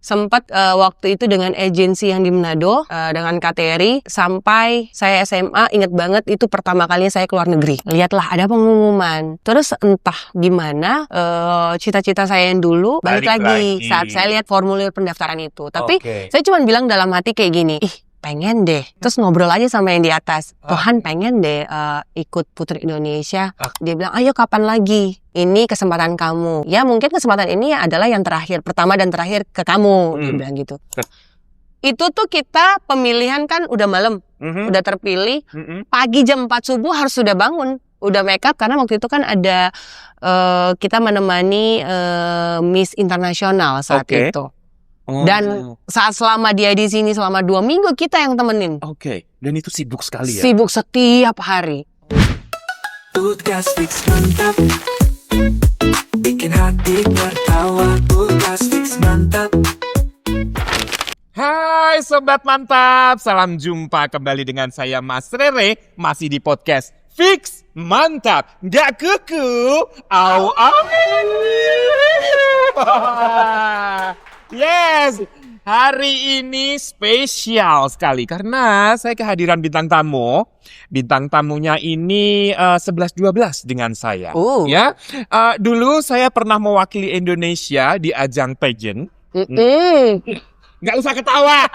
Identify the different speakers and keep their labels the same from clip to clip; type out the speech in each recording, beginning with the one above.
Speaker 1: sempat waktu itu dengan agensi yang di Manado, dengan KTRI, sampai saya SMA, inget banget itu pertama kalinya saya keluar negeri. Lihatlah ada pengumuman. Terus entah gimana cita-cita saya yang dulu balik lagi saat saya lihat formulir pendaftaran itu. Tapi saya cuma bilang dalam hati kayak gini, pengen deh. Terus ngobrol aja sama yang di atas. Tuhan pengen deh ikut Putri Indonesia. Dia bilang, ayo kapan lagi? Ini kesempatan kamu. Ya mungkin kesempatan ini adalah yang terakhir. Pertama dan terakhir ke kamu. Dia bilang gitu. Itu tuh kita pemilihan kan udah malam. Udah terpilih. Pagi jam 4 subuh harus sudah bangun. Udah make up. Karena waktu itu kan ada kita menemani Miss Internasional saat itu. Dan saat selama dia di sini selama 2 minggu kita yang temenin.
Speaker 2: Dan itu sibuk sekali ya?
Speaker 1: Sibuk setiap hari.
Speaker 3: Podcast Fix mantap, bikin hati tertawa. Podcast Fix mantap.
Speaker 2: Hai Sobat Mantap, salam jumpa kembali dengan saya Mas Rere, masih di podcast Fix Mantap. Gak kuku, au au. Yes, hari ini spesial sekali karena saya kehadiran bintang tamu. Bintang tamunya ini 11-12 dengan saya. Ya, dulu saya pernah mewakili Indonesia di ajang pageant. Gak usah ketawa.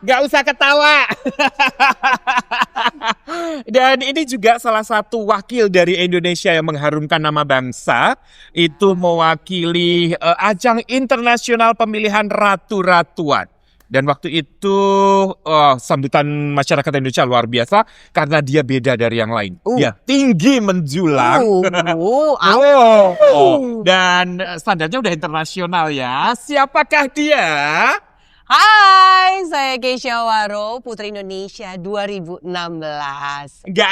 Speaker 2: Gak usah ketawa. Dan ini juga salah satu wakil dari Indonesia yang mengharumkan nama bangsa. Itu mewakili ajang internasional pemilihan ratu-ratuan. Dan waktu itu sambutan masyarakat Indonesia luar biasa karena dia beda dari yang lain. Dia tinggi menjulang. Dan standarnya udah internasional ya. Siapakah dia?
Speaker 1: Hai, saya Keisha Waro, Putri Indonesia 2016.
Speaker 2: Gak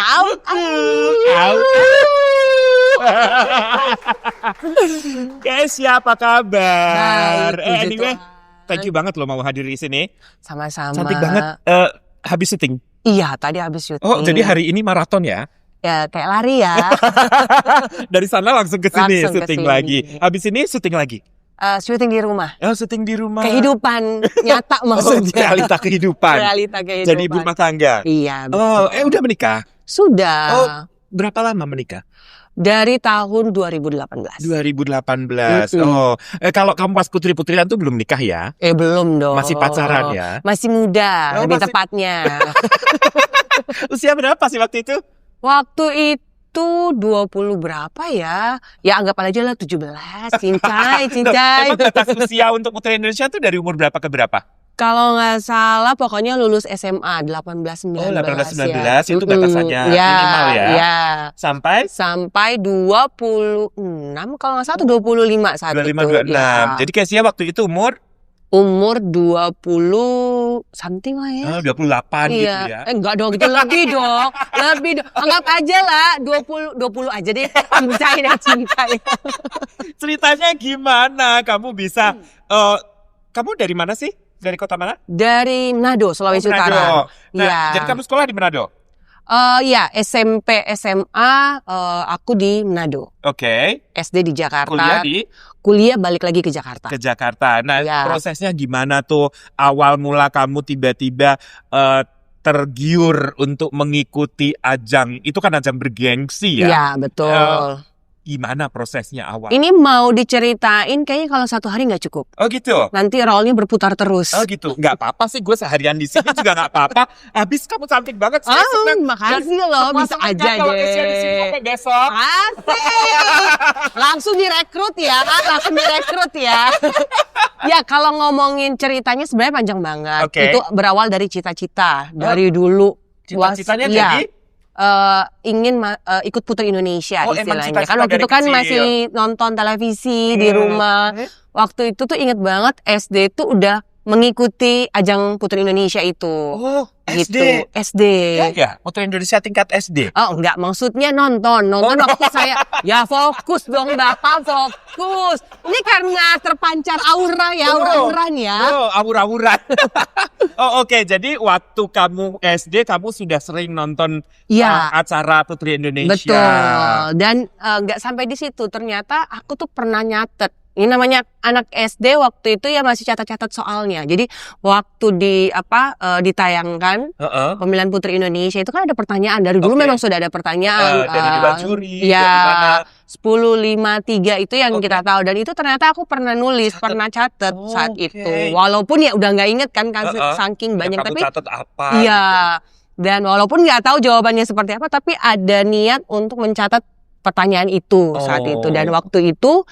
Speaker 2: Keisha, apa kabar?
Speaker 1: Baik,
Speaker 2: anyway, thank you banget loh mau hadir di sini.
Speaker 1: Sama-sama.
Speaker 2: Cantik banget. Habis syuting?
Speaker 1: Iya, tadi habis syuting.
Speaker 2: Oh, jadi hari ini maraton ya?
Speaker 1: Ya, kayak lari ya.
Speaker 2: Dari sana langsung ke sini
Speaker 1: Langsung
Speaker 2: syuting
Speaker 1: kesini.
Speaker 2: lagi. Habis ini syuting lagi?
Speaker 1: Syuting di rumah.
Speaker 2: Oh, syuting di rumah.
Speaker 1: Kehidupan nyata maksudnya.
Speaker 2: Realita kehidupan.
Speaker 1: Realita kehidupan.
Speaker 2: Jadi ibu rumah tangga.
Speaker 1: Iya, betul.
Speaker 2: Oh, udah menikah?
Speaker 1: Sudah.
Speaker 2: Oh, berapa lama menikah?
Speaker 1: Dari tahun 2018.
Speaker 2: 2018. Oh, kalau kamu pas putri-putrian tuh belum nikah ya?
Speaker 1: Belum dong.
Speaker 2: Masih pacaran ya?
Speaker 1: Masih muda, lebih
Speaker 2: masih-
Speaker 1: tepatnya.
Speaker 2: Usia berapa sih waktu itu?
Speaker 1: Waktu itu 20 berapa ya? Ya anggap aja lah 17. Cincai.
Speaker 2: Emang batas usia untuk putri Indonesia tuh dari umur berapa ke berapa?
Speaker 1: Kalau nggak salah pokoknya lulus SMA 18-19.
Speaker 2: Oh, 18-19
Speaker 1: ya.
Speaker 2: itu batasannya minimal ya?
Speaker 1: Iya.
Speaker 2: Sampai
Speaker 1: 26 kalau nggak salah 25 saat
Speaker 2: 25-26.
Speaker 1: itu. Ya.
Speaker 2: Jadi Kesia waktu itu umur?
Speaker 1: Umur 20 something lah ya.
Speaker 2: 28 gitu ya?
Speaker 1: Enggak dong, itu lebih dong. Lebih dong. Anggap aja lah 20 aja deh. Cintai.
Speaker 2: Ceritanya gimana? Kamu bisa kamu dari mana sih? Dari kota mana?
Speaker 1: Dari Manado, Sulawesi Utara.
Speaker 2: Nah, jadi kamu sekolah di Manado?
Speaker 1: Ya, SMP, SMA aku di Manado.
Speaker 2: Oke.
Speaker 1: SD di Jakarta.
Speaker 2: Kuliah
Speaker 1: balik lagi ke Jakarta.
Speaker 2: ke Jakarta. Nah,
Speaker 1: Ya.
Speaker 2: prosesnya gimana tuh? Awal mula kamu tiba-tiba tergiur untuk mengikuti ajang. Itu kan ajang bergengsi ya?
Speaker 1: Iya, betul.
Speaker 2: Gimana prosesnya awal?
Speaker 1: Ini mau diceritain kayaknya kalau 1 hari nggak cukup.
Speaker 2: Oh gitu?
Speaker 1: Nanti rollnya berputar terus.
Speaker 2: Oh gitu? Nggak apa-apa sih, gue seharian di sini juga nggak apa-apa. Habis kamu cantik banget. Saya senang.
Speaker 1: Makasih loh, bisa aja
Speaker 2: kalau
Speaker 1: deh.
Speaker 2: Kesia di sini sampai besok.
Speaker 1: Asik. Langsung direkrut ya. Ya, kalau ngomongin ceritanya sebenarnya panjang banget.
Speaker 2: Oke.
Speaker 1: Itu berawal dari cita-cita dari dulu.
Speaker 2: Cita-citanya
Speaker 1: Iya.
Speaker 2: jadi?
Speaker 1: Ingin ikut Putri Indonesia
Speaker 2: Oh, emang
Speaker 1: istilahnya.
Speaker 2: cita-cita
Speaker 1: Kan waktu
Speaker 2: dari
Speaker 1: itu kan
Speaker 2: kecil.
Speaker 1: masih nonton televisi di rumah. Waktu itu tuh inget banget SD tuh udah mengikuti ajang Putri Indonesia itu.
Speaker 2: Oh,
Speaker 1: Gitu. SD.
Speaker 2: Ya, Putri Indonesia tingkat SD.
Speaker 1: Oh enggak, maksudnya nonton waktu saya. Ya fokus dong Bapak, fokus. Ini karena terpancar aura ya, aura-auran ya.
Speaker 2: Oh, awur-awuran. Oh, oke. Jadi waktu kamu SD, kamu sudah sering nonton acara Putri Indonesia.
Speaker 1: Betul. Dan nggak sampai di situ. Ternyata aku tuh pernah nyatet. Ini namanya anak SD waktu itu ya masih catat-catat soalnya. Jadi waktu ditayangkan pemilihan Putri Indonesia itu kan ada pertanyaan. Dari dulu memang sudah ada pertanyaan.
Speaker 2: Dari debat juri,
Speaker 1: ya 10, 5, 3 itu yang kita tahu. Dan itu ternyata aku pernah nulis, pernah catat saat itu. Walaupun ya udah nggak inget kan saking banyak.
Speaker 2: Kamu
Speaker 1: tapi
Speaker 2: catat apa?
Speaker 1: Iya. Dan walaupun nggak tahu jawabannya seperti apa, tapi ada niat untuk mencatat pertanyaan itu saat itu. Dan waktu itu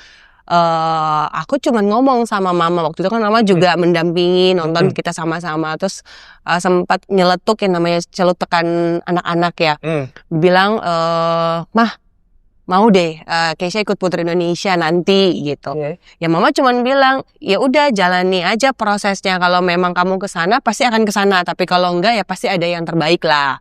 Speaker 1: aku cuman ngomong sama mama, waktu itu kan mama juga mendampingi nonton kita sama-sama, terus sempat nyeletuk yang namanya celutukan anak-anak ya, bilang mah mau deh Keisha ikut Putri Indonesia nanti gitu. Ya mama cuman bilang ya udah jalani aja prosesnya, kalau memang kamu kesana pasti akan kesana, tapi kalau enggak ya pasti ada yang terbaik lah.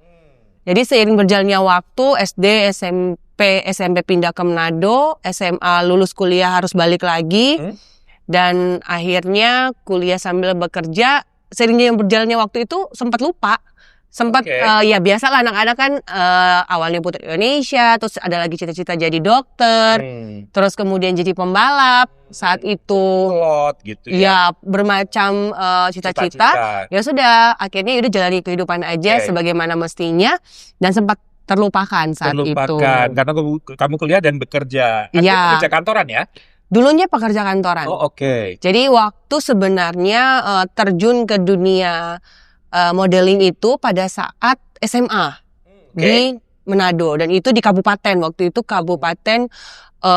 Speaker 1: Jadi seiring berjalannya waktu SD, SMP pindah ke Manado, SMA lulus kuliah harus balik lagi, dan akhirnya kuliah sambil bekerja. Seiringnya yang berjalannya waktu itu sempat lupa, ya biasalah anak-anak kan awalnya Putri Indonesia, terus ada lagi cita-cita jadi dokter, terus kemudian jadi pembalap saat itu,
Speaker 2: gitu ya
Speaker 1: bermacam cita-cita. Ya sudah, akhirnya udah jalani kehidupan aja sebagaimana mestinya, dan sempat terlupakan saat itu.
Speaker 2: Karena kamu kuliah dan bekerja. Bekerja kantoran ya?
Speaker 1: Dulunya pekerja kantoran. Jadi waktu sebenarnya terjun ke dunia modeling itu pada saat SMA di Manado, dan itu di kabupaten, waktu itu Kabupaten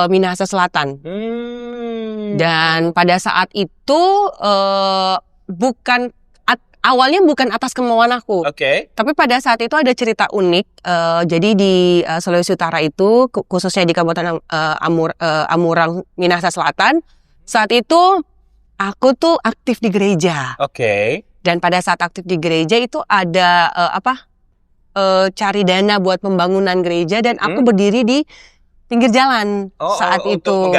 Speaker 1: Minahasa Selatan. Dan pada saat itu awalnya bukan atas kemauan aku, tapi pada saat itu ada cerita unik. Jadi di Sulawesi Utara itu, khususnya di Kabupaten Amurang, Minahasa Selatan, saat itu aku tuh aktif di gereja. Dan pada saat aktif di gereja itu ada cari dana buat pembangunan gereja, dan aku berdiri di pinggir jalan saat itu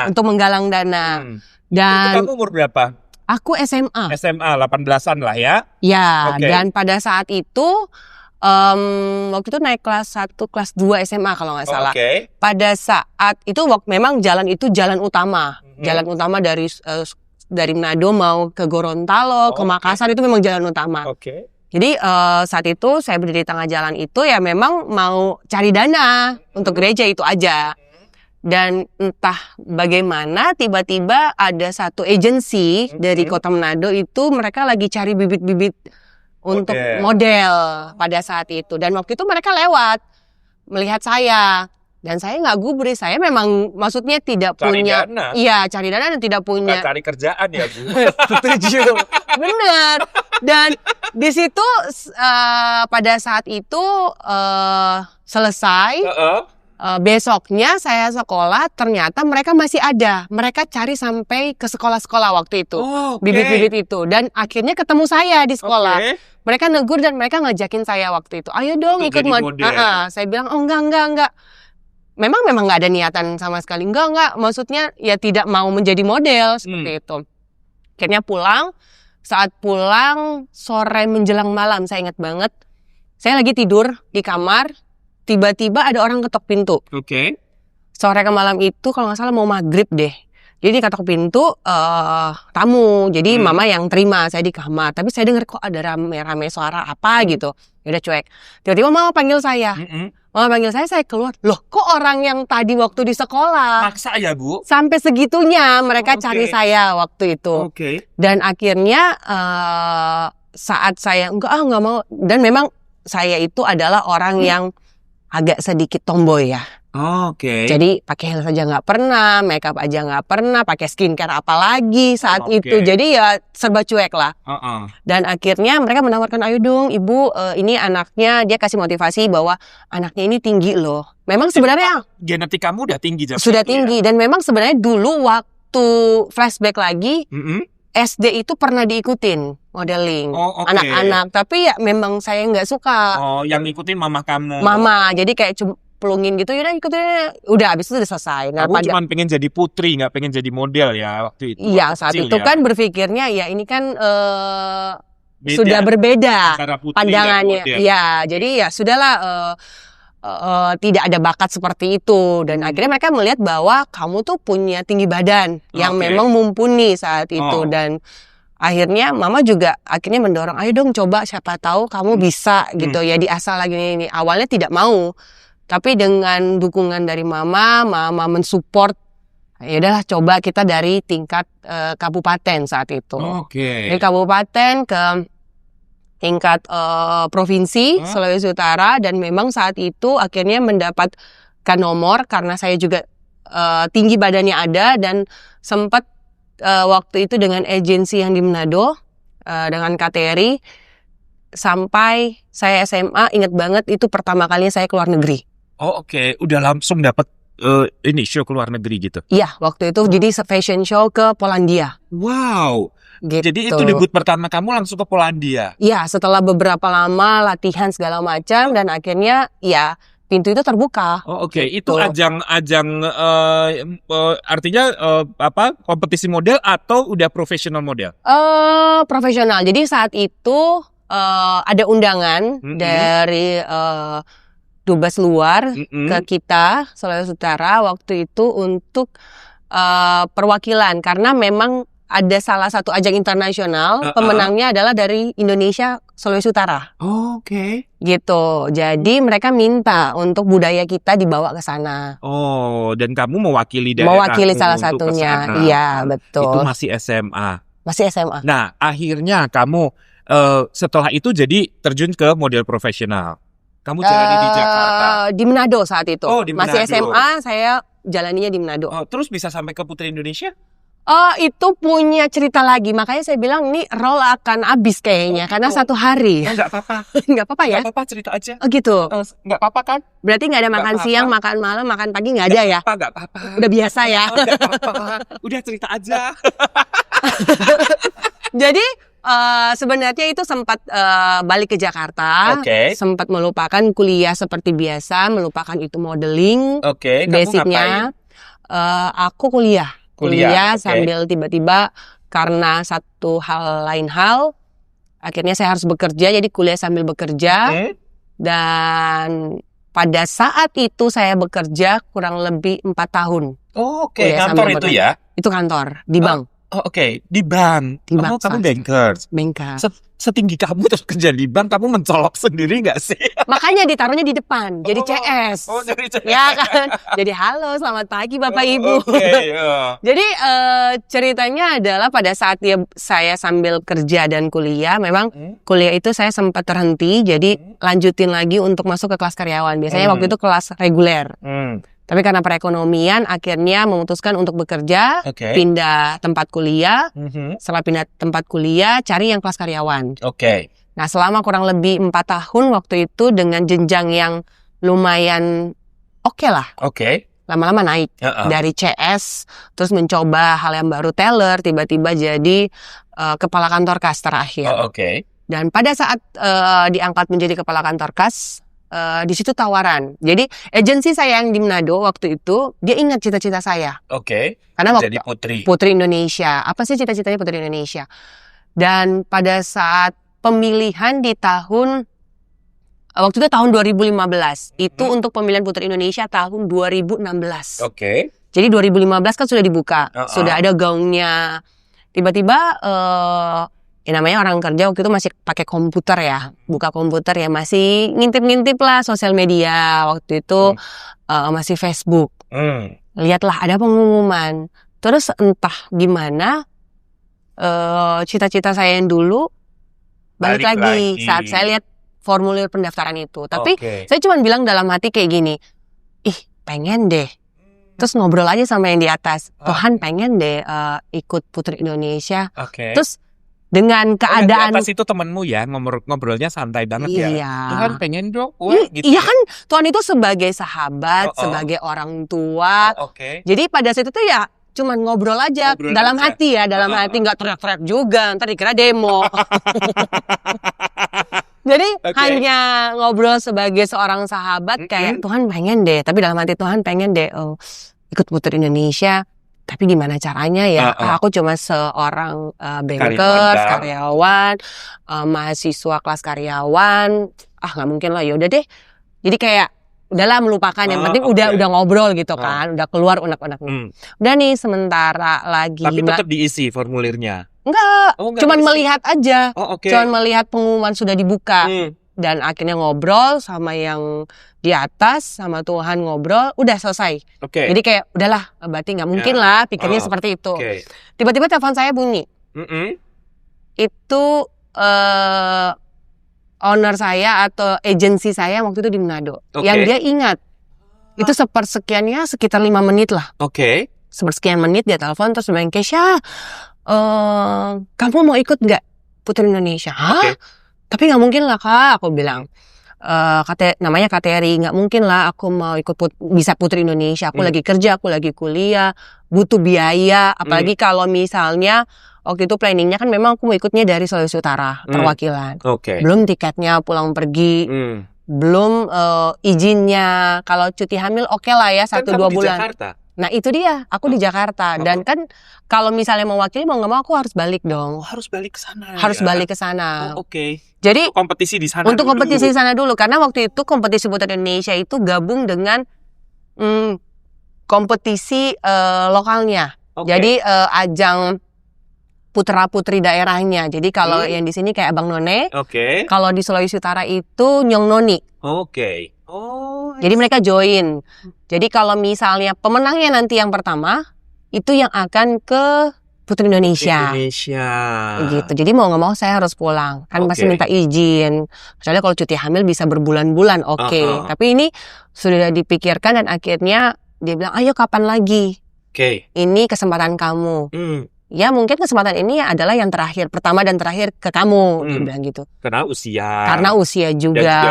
Speaker 1: untuk menggalang dana. Dan
Speaker 2: itu kamu umur berapa?
Speaker 1: Aku SMA
Speaker 2: 18-an lah ya.
Speaker 1: Ya, dan pada saat itu waktu itu naik kelas 1, kelas 2 SMA kalau nggak salah. Pada saat itu memang jalan itu jalan utama. Jalan utama dari Manado mau ke Gorontalo, ke Makassar, itu memang jalan utama. Jadi saat itu saya berdiri di tengah jalan itu, ya memang mau cari dana untuk gereja itu aja. Dan entah bagaimana tiba-tiba ada satu agensi dari Kota Manado itu, mereka lagi cari bibit-bibit untuk model pada saat itu. Dan waktu itu mereka lewat melihat saya, dan saya nggak gubris. Saya memang maksudnya tidak punya dana. Iya, cari dana dan tidak punya.
Speaker 2: Bukan cari kerjaan ya, Bu.
Speaker 1: Setuju. Benar. Dan di situ pada saat itu selesai. Besoknya saya sekolah, ternyata mereka masih ada. Mereka cari sampai ke sekolah-sekolah waktu itu, bibit-bibit itu. Dan akhirnya ketemu saya di sekolah. Mereka negur dan mereka ngajakin saya waktu itu, ayo dong ikut model. Saya bilang, oh enggak. Memang nggak ada niatan sama sekali. Enggak. Maksudnya ya tidak mau menjadi model seperti itu. Akhirnya pulang. Saat pulang sore menjelang malam, saya ingat banget. Saya lagi tidur di kamar. Tiba-tiba ada orang ketok pintu. Sore ke malam itu kalau nggak salah mau maghrib deh. Jadi ketok pintu tamu. Jadi mama yang terima, saya di kamar. Tapi saya dengar kok ada rame-rame suara apa gitu. Ya udah cuek. Tiba-tiba mama panggil saya. Mama panggil saya keluar. Loh, kok orang yang tadi waktu di sekolah?
Speaker 2: Maksa ya, Bu?
Speaker 1: Sampai segitunya mereka cari saya waktu itu. Dan akhirnya saat saya nggak mau. Dan memang saya itu adalah orang yang agak sedikit tomboy ya. Jadi pakai heels aja nggak pernah, makeup aja nggak pernah, pakai skincare apalagi saat itu. Jadi ya serba cuek lah. Dan akhirnya mereka menawarkan, ayo dong ibu, ini anaknya, dia kasih motivasi bahwa anaknya ini tinggi loh. Memang sebenarnya
Speaker 2: genetik kamu udah tinggi.
Speaker 1: Sudah tinggi ya? Dan memang sebenarnya dulu waktu flashback lagi, SD itu pernah diikutin modeling anak-anak, tapi ya memang saya nggak suka.
Speaker 2: Yang ngikutin mama kamu.
Speaker 1: Mama, jadi kayak pelungin gitu, yaudah ikutin, udah abis itu udah selesai.
Speaker 2: Nah, aku cuma pengen jadi putri, nggak pengen jadi model ya waktu itu.
Speaker 1: Iya, saat itu ya. Kan berpikirnya ya ini kan sudah berbeda pandangannya. Iya, jadi ya sudahlah. tidak ada bakat seperti itu, dan akhirnya mereka melihat bahwa kamu tuh punya tinggi badan yang memang mumpuni saat itu. Dan akhirnya mama juga akhirnya mendorong, ayo dong coba, siapa tahu kamu bisa gitu ya, diasah lagi ini. Awalnya tidak mau, tapi dengan dukungan dari mama mensupport, ya udahlah coba kita dari tingkat kabupaten saat itu. Dari kabupaten ke tingkat provinsi Sulawesi Utara, dan memang saat itu akhirnya mendapatkan nomor karena saya juga tinggi badannya ada, dan sempat waktu itu dengan agensi yang di Manado dengan KTRI sampai saya SMA, ingat banget itu pertama kalinya saya keluar negeri.
Speaker 2: Udah langsung dapat ini show keluar negeri gitu.
Speaker 1: Iya, waktu itu jadi fashion show ke Polandia.
Speaker 2: Wow.
Speaker 1: Gitu.
Speaker 2: Jadi itu debut pertama kamu langsung ke Polandia?
Speaker 1: Iya, setelah beberapa lama latihan segala macam, dan akhirnya ya pintu itu terbuka.
Speaker 2: Itu ajang artinya kompetisi model atau udah profesional model?
Speaker 1: Profesional. Jadi saat itu ada undangan dari dubes luar ke kita Sulawesi Utara waktu itu untuk perwakilan, karena memang ada salah satu ajang internasional, pemenangnya adalah dari Indonesia, Sulawesi Utara. Gitu. Jadi mereka minta untuk budaya kita dibawa ke sana.
Speaker 2: Dan kamu mewakili daerah.
Speaker 1: Mewakili salah satunya. Iya, betul.
Speaker 2: Itu masih SMA.
Speaker 1: Masih SMA.
Speaker 2: Nah, akhirnya kamu setelah itu jadi terjun ke model profesional. Kamu jalani di Jakarta.
Speaker 1: Di Manado saat itu.
Speaker 2: Di Manado.
Speaker 1: Masih SMA, saya jalaninya di Manado.
Speaker 2: Terus bisa sampai ke Putri Indonesia?
Speaker 1: Itu punya cerita lagi, makanya saya bilang ini role akan habis kayaknya, karena satu hari.
Speaker 2: Nggak apa-apa.
Speaker 1: Nggak apa-apa ya?
Speaker 2: Nggak apa-apa, cerita aja.
Speaker 1: Gitu.
Speaker 2: Nggak apa-apa kan?
Speaker 1: Berarti nggak ada makan siang, makan malam, makan pagi nggak ada ya?
Speaker 2: Nggak apa-apa.
Speaker 1: Udah biasa ya?
Speaker 2: Nggak apa-apa. Udah cerita aja.
Speaker 1: Jadi sebenarnya itu sempat balik ke Jakarta, sempat melupakan kuliah seperti biasa, melupakan itu modeling, basicnya. Aku kuliah sambil tiba-tiba karena satu hal lain hal, akhirnya saya harus bekerja, jadi kuliah sambil bekerja. Dan pada saat itu saya bekerja kurang lebih 4 tahun.
Speaker 2: Kantor itu ya?
Speaker 1: Itu kantor di bank.
Speaker 2: Di bank. Kamu bankers. Setinggi kamu terus kerja di bank, kamu mencolok sendiri nggak sih?
Speaker 1: Makanya ditaruhnya di depan, jadi CS.
Speaker 2: Jadi CS.
Speaker 1: Ya kan? Jadi halo, selamat pagi Bapak Ibu. Jadi ceritanya adalah pada saat saya sambil kerja dan kuliah, memang kuliah itu saya sempat terhenti, jadi lanjutin lagi untuk masuk ke kelas karyawan. Biasanya waktu itu kelas reguler. Tapi karena perekonomian akhirnya memutuskan untuk bekerja, pindah tempat kuliah. Setelah pindah tempat kuliah, cari yang kelas karyawan. Nah, selama kurang lebih 4 tahun waktu itu dengan jenjang yang lumayan oke lah. Lama-lama naik dari CS, terus mencoba hal yang baru, teller, tiba-tiba jadi kepala kantor kas terakhir. Dan pada saat diangkat menjadi kepala kantor kas, di situ tawaran. Jadi agensi saya yang di Manado waktu itu, dia ingat cita-cita saya. Karena waktu
Speaker 2: jadi
Speaker 1: Putri Indonesia. Apa sih cita-citanya Putri Indonesia? Dan pada saat pemilihan di waktu itu tahun 2015. Itu untuk pemilihan Putri Indonesia tahun 2016. Jadi 2015 kan sudah dibuka, sudah ada gaungnya. Tiba-tiba ya namanya orang kerja waktu itu masih pakai komputer ya, buka komputer ya, masih ngintip-ngintip lah sosial media waktu itu, masih Facebook. Lihatlah ada pengumuman, terus entah gimana cita-cita saya yang dulu balik lagi saat saya lihat formulir pendaftaran itu. Tapi saya cuma bilang dalam hati kayak gini, pengen deh. Terus ngobrol aja sama yang di atas, Tuhan pengen deh ikut Putri Indonesia. Terus dengan keadaan
Speaker 2: di atas itu temenmu ya, ngobrolnya santai banget ya. Tuhan pengen dong.
Speaker 1: Gitu iya kan, Tuhan itu sebagai sahabat, sebagai orang tua. Jadi pada saat itu ya cuman ngobrol aja, dalam hati ya, dalam hati, nggak teriak-teriak juga, ntar dikira demo. Jadi hanya ngobrol sebagai seorang sahabat, kayak Tuhan pengen deh, tapi dalam hati Tuhan pengen deh ikut Putri Indonesia. Tapi gimana caranya ya? Aku cuma seorang bankers, karyawan, mahasiswa kelas karyawan. Nggak mungkin lah. Yaudah deh. Jadi kayak udahlah melupakan. Yang penting udah ngobrol gitu kan, udah keluar unek-uneknya. Udah nih sementara lagi.
Speaker 2: Tapi tetap diisi formulirnya.
Speaker 1: Enggak, cuman
Speaker 2: diisi.
Speaker 1: melihat aja.
Speaker 2: Oke.
Speaker 1: Cuman melihat pengumuman sudah dibuka. Dan akhirnya ngobrol sama yang di atas, sama Tuhan ngobrol, udah selesai. Jadi kayak udahlah, berarti nggak mungkin lah pikirnya seperti itu. Tiba-tiba telepon saya bunyi. Itu owner saya atau agensi saya waktu itu di Manado. Yang dia ingat. Itu sepersekiannya sekitar 5 menit lah. Sepersekian menit dia telepon terus bilang, Kesha, kamu mau ikut nggak Putri Indonesia? Hah? Tapi nggak mungkin lah Kak, aku bilang. Namanya Kateri, nggak mungkin lah aku mau ikut bisa Putri Indonesia. Aku lagi kerja, aku lagi kuliah, butuh biaya. Apalagi kalau misalnya waktu itu planningnya kan memang aku mau ikutnya dari Sulawesi Utara, perwakilan. Belum tiketnya pulang pergi, belum izinnya. Kalau cuti hamil oke lah ya 1-2 bulan.
Speaker 2: Jakarta.
Speaker 1: Nah itu dia, aku di Jakarta. Dan kan kalau misalnya mewakili mau nggak mau aku harus balik dong.
Speaker 2: Harus balik ke sana.
Speaker 1: Harus balik ke sana.
Speaker 2: Jadi
Speaker 1: Jadi
Speaker 2: kompetisi di sana.
Speaker 1: Untuk kompetisi di sana dulu, karena waktu itu kompetisi Putri Indonesia itu gabung dengan kompetisi lokalnya. Jadi ajang putra-putri daerahnya. Jadi kalau yang di sini kayak Abang None. Kalau di Sulawesi Utara itu Nyong Noni. Jadi mereka join. Jadi kalau misalnya pemenangnya nanti yang pertama, itu yang akan ke Putri Indonesia. Gitu. Jadi mau nggak mau saya harus pulang. Kan pasti minta izin. Kecuali kalau cuti hamil bisa berbulan-bulan, Tapi ini sudah dipikirkan dan akhirnya dia bilang, ayo kapan lagi? Ini kesempatan kamu. Ya mungkin kesempatan ini adalah yang terakhir, pertama dan terakhir ke kamu, dia bilang gitu.
Speaker 2: Karena usia.
Speaker 1: Karena usia juga.
Speaker 2: Dan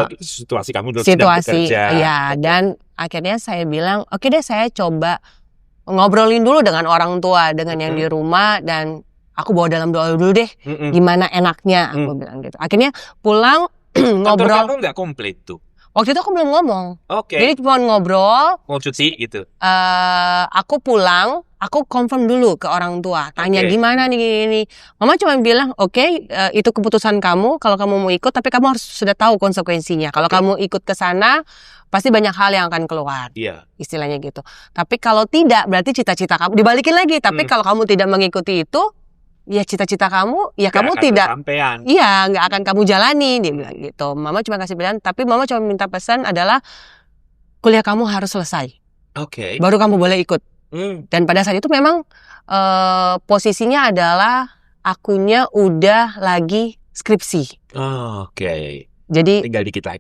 Speaker 2: juga situasi kamu dulu sedang bekerja.
Speaker 1: Ya, dan akhirnya saya bilang, oke deh saya coba ngobrolin dulu dengan orang tua, dengan yang di rumah, dan aku bawa dalam doa dulu deh, gimana enaknya, aku bilang gitu. Akhirnya pulang ngobrol.
Speaker 2: Kantor kamu nggak komplit tuh?
Speaker 1: Waktu itu aku belum ngomong. Jadi cuma ngobrol.
Speaker 2: Mau cuti gitu?
Speaker 1: Aku pulang, aku confirm dulu ke orang tua. Tanya gimana nih gini. Mama cuma bilang, itu keputusan kamu. Kalau kamu mau ikut, tapi kamu harus sudah tahu konsekuensinya. Kalau kamu ikut ke sana, pasti banyak hal yang akan keluar. Istilahnya gitu. Tapi kalau tidak, berarti cita-cita kamu dibalikin lagi. Tapi kalau kamu tidak mengikuti itu, ya cita-cita kamu, ya kamu tidak, nggak akan kamu jalani, dia bilang gitu. Mama cuma kasih pilihan, tapi mama cuma minta pesan adalah kuliah kamu harus selesai, baru kamu boleh ikut. Dan pada saat itu memang posisinya adalah akunya udah lagi skripsi. Jadi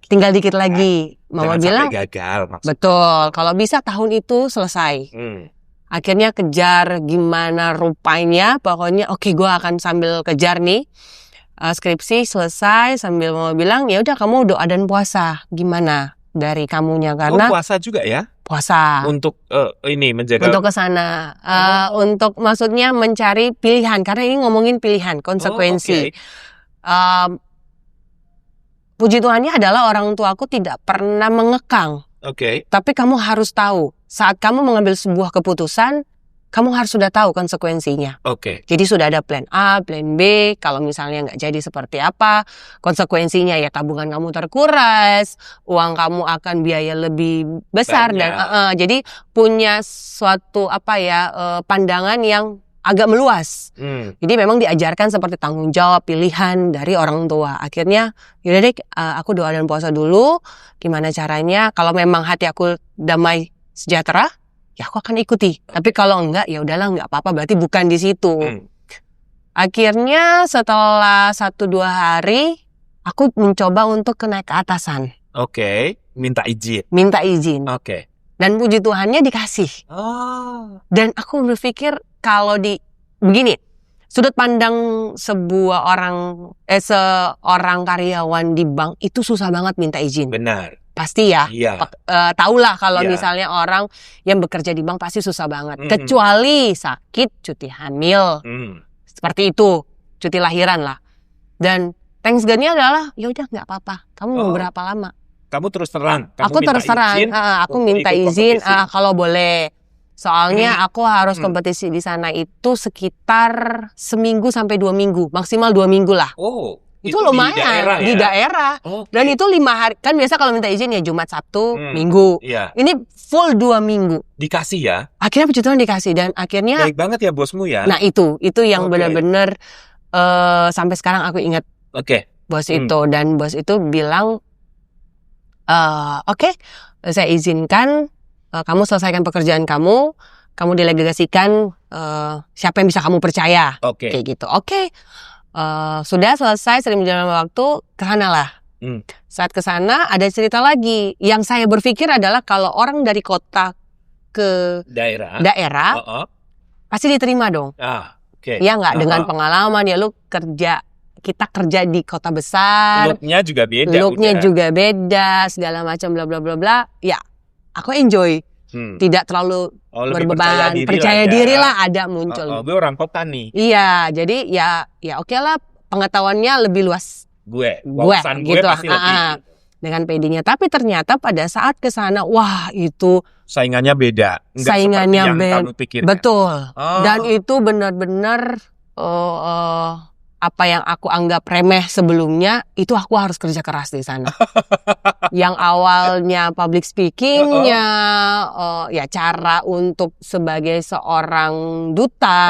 Speaker 1: tinggal dikit lagi. Mama bilang,
Speaker 2: gagal,
Speaker 1: betul. Kalau bisa tahun itu selesai. Akhirnya kejar gimana rupanya, pokoknya gue akan sambil kejar nih skripsi selesai sambil mau bilang ya udah kamu doa dan puasa gimana dari kamunya karena
Speaker 2: puasa juga ya?
Speaker 1: Puasa
Speaker 2: untuk ini menjaga
Speaker 1: untuk kesana untuk maksudnya mencari pilihan karena ini ngomongin pilihan konsekuensi. Puji Tuhannya adalah orang tuaku tidak pernah mengekang. Tapi kamu harus tahu, saat kamu mengambil sebuah keputusan, kamu harus sudah tahu konsekuensinya. Jadi sudah ada plan A, plan B, kalau misalnya nggak jadi seperti apa, konsekuensinya ya tabungan kamu terkuras, uang kamu akan biaya lebih besar. Dan jadi punya suatu pandangan yang agak meluas. Jadi memang diajarkan seperti tanggung jawab, pilihan dari orang tua. Akhirnya yaudah deh, aku doa dan puasa dulu. Gimana caranya? Kalau memang hati aku damai sejahtera, ya aku akan ikuti. Tapi kalau enggak, ya udahlah nggak apa-apa. Berarti bukan di situ. Akhirnya setelah 1-2 hari, aku mencoba untuk naik ke atasan.
Speaker 2: Minta izin.
Speaker 1: Dan puji Tuhannya dikasih. Dan aku berpikir kalau begini, sudut pandang seorang karyawan di bank itu susah banget minta izin.
Speaker 2: Benar.
Speaker 1: Pasti ya. Tahulah kalau misalnya orang yang bekerja di bank pasti susah banget. Kecuali sakit, cuti hamil. Seperti itu, cuti lahiran lah. Dan thanks God-nya adalah ya udah nggak apa-apa. Kamu mau berapa lama?
Speaker 2: Kamu terus terang.
Speaker 1: Aku terus terang. Aku minta izin kalau boleh. Soalnya aku harus kompetisi di sana itu sekitar 1 minggu sampai 2 minggu, maksimal 2 minggu lah. Itu lumayan di daerah. Dan itu 5 hari. Kan biasa kalau minta izin ya Jumat, Sabtu, Minggu.
Speaker 2: Iya.
Speaker 1: Ini full 2 minggu.
Speaker 2: Dikasih ya?
Speaker 1: Akhirnya puji Tuhan dikasih dan akhirnya.
Speaker 2: Baik banget ya bosmu ya.
Speaker 1: Nah itu yang benar-benar sampai sekarang aku ingat. Bos itu dan bos itu bilang, oke, saya izinkan kamu selesaikan pekerjaan kamu delegasikan siapa yang bisa kamu percaya. Kayak gitu. Sudah selesai, sering berjalan waktu, kesanalah. Saat kesana ada cerita lagi. Yang saya berpikir adalah kalau orang dari kota ke daerah pasti diterima dong. Ya nggak, dengan pengalaman ya lu kita kerja di kota besar. Looknya juga beda, segala macam bla bla bla bla. Ya, aku enjoy. Tidak terlalu berbeban, percaya diri lah ada muncul.
Speaker 2: Gue orang kota nih.
Speaker 1: Iya, jadi ya oke lah, pengetahuannya lebih luas.
Speaker 2: Wawasan gue
Speaker 1: gitu.
Speaker 2: pasti lebih.
Speaker 1: Dengan PD-nya. Tapi ternyata pada saat kesana, wah itu
Speaker 2: saingannya beda.
Speaker 1: Saingannya beda. Betul. Dan itu benar-benar apa yang aku anggap remeh sebelumnya, itu aku harus kerja keras di sana. Yang awalnya public speakingnya, ya cara untuk sebagai seorang duta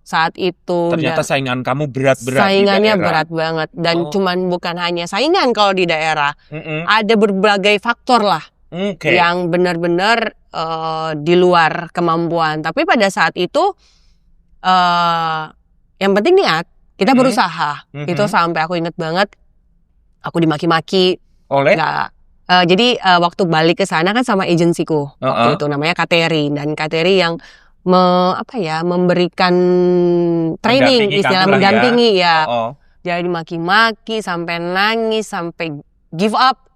Speaker 1: saat itu.
Speaker 2: Ternyata saingan kamu berat-berat.
Speaker 1: Saingannya berat banget. Dan cuman bukan hanya saingan kalau di daerah. Ada berbagai faktor lah. Yang benar-benar di luar kemampuan. Tapi pada saat itu, yang penting niat. Kita berusaha. Itu sampai aku inget banget, aku dimaki-maki.
Speaker 2: Oleh?
Speaker 1: Jadi waktu balik ke sana kan sama agensiku. Waktu itu namanya Kateri. Dan Kateri yang memberikan training, istilah mendampingi ya. Jadi dimaki-maki, sampai nangis, sampai give up.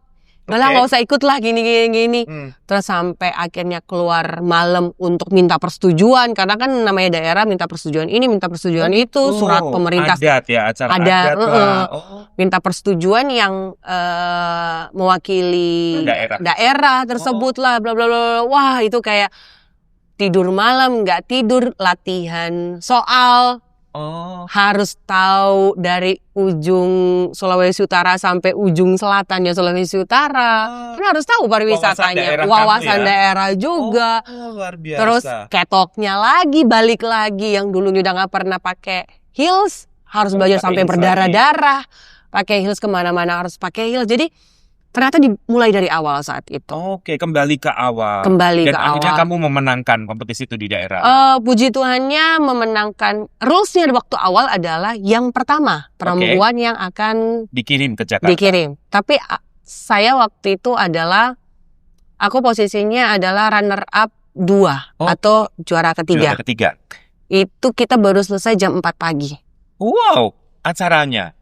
Speaker 1: Nggak usah ikut lah gini. Terus sampai akhirnya keluar malam untuk minta persetujuan. Karena kan namanya daerah minta persetujuan ini, minta persetujuan itu. Surat pemerintah.
Speaker 2: Adat ya, acara adat lah.
Speaker 1: Minta persetujuan yang mewakili daerah tersebut lah. Bla bla bla. Wah itu kayak tidur malam, nggak tidur, latihan soal. Harus tahu dari ujung Sulawesi Utara sampai ujung selatan ya Sulawesi Utara. Kan harus tahu pariwisatanya, wawasan daerah juga.
Speaker 2: Luar biasa.
Speaker 1: Terus ketoknya lagi, balik lagi yang dulunya udah nggak pernah pakai heels, harus belajar sampai berdarah-darah. Pakai heels kemana-mana harus pakai heels. Jadi ternyata dimulai dari awal saat itu.
Speaker 2: Kembali ke awal.
Speaker 1: Dan
Speaker 2: akhirnya kamu memenangkan kompetisi itu di daerah.
Speaker 1: Puji Tuhannya memenangkan. Rulesnya waktu awal adalah yang pertama perempuan yang akan
Speaker 2: dikirim ke Jakarta.
Speaker 1: Tapi saya waktu itu adalah, aku posisinya adalah runner up 2 atau juara ketiga. Itu kita baru selesai jam 4 pagi.
Speaker 2: Wow, acaranya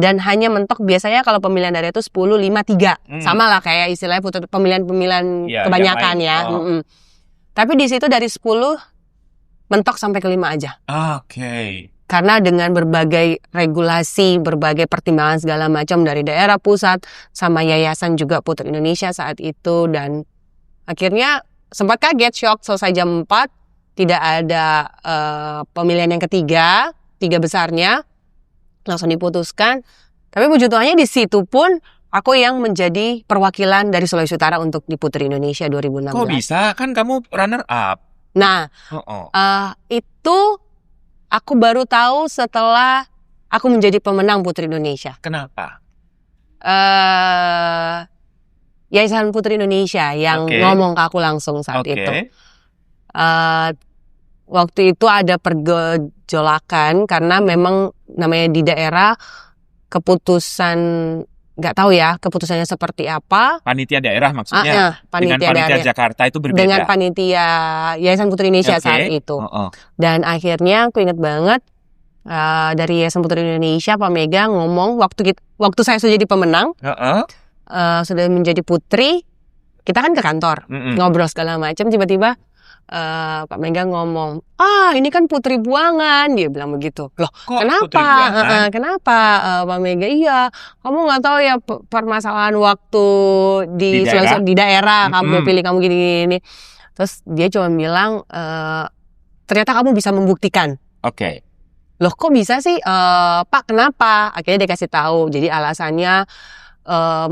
Speaker 1: dan hanya mentok biasanya kalau pemilihan daerah itu 10, 5, 3. Sama lah kayak istilahnya pemilihan kebanyakan ya. Tapi di situ dari 10 mentok sampai ke 5 aja. Karena dengan berbagai regulasi, berbagai pertimbangan segala macam dari daerah pusat sama yayasan juga Putri Indonesia saat itu, dan akhirnya sempat kaget, shock, selesai jam 4 tidak ada pemilihan yang ketiga, 3 besarnya. Langsung diputuskan. Tapi puji Tuhannya di situ pun aku yang menjadi perwakilan dari Sulawesi Utara untuk di Putri Indonesia 2016.
Speaker 2: Kok bisa? Kan kamu runner up.
Speaker 1: Nah, itu aku baru tahu setelah aku menjadi pemenang Putri Indonesia.
Speaker 2: Kenapa?
Speaker 1: Yayasan Putri Indonesia yang ngomong ke aku langsung saat itu. Waktu itu ada pergolakan karena memang namanya di daerah keputusan, nggak tahu ya keputusannya seperti apa.
Speaker 2: Panitia daerah maksudnya. Dengan panitia Jakarta itu berbeda.
Speaker 1: Dengan panitia Yayasan Putri Indonesia saat itu. Dan akhirnya aku ingat banget dari Yayasan Putri Indonesia Pak Mega ngomong waktu saya sudah jadi pemenang, sudah menjadi putri, kita kan ke kantor ngobrol segala macam, tiba-tiba Pak Mega ngomong, ini kan Putri Buangan, dia bilang begitu. Loh, kenapa? Kenapa Pak Mega? Iya, kamu nggak tahu ya permasalahan waktu di daerah, kamu pilih kamu gini. Terus dia cuma bilang, ternyata kamu bisa membuktikan. loh kok bisa sih Pak kenapa? Akhirnya dia kasih tahu. Jadi alasannya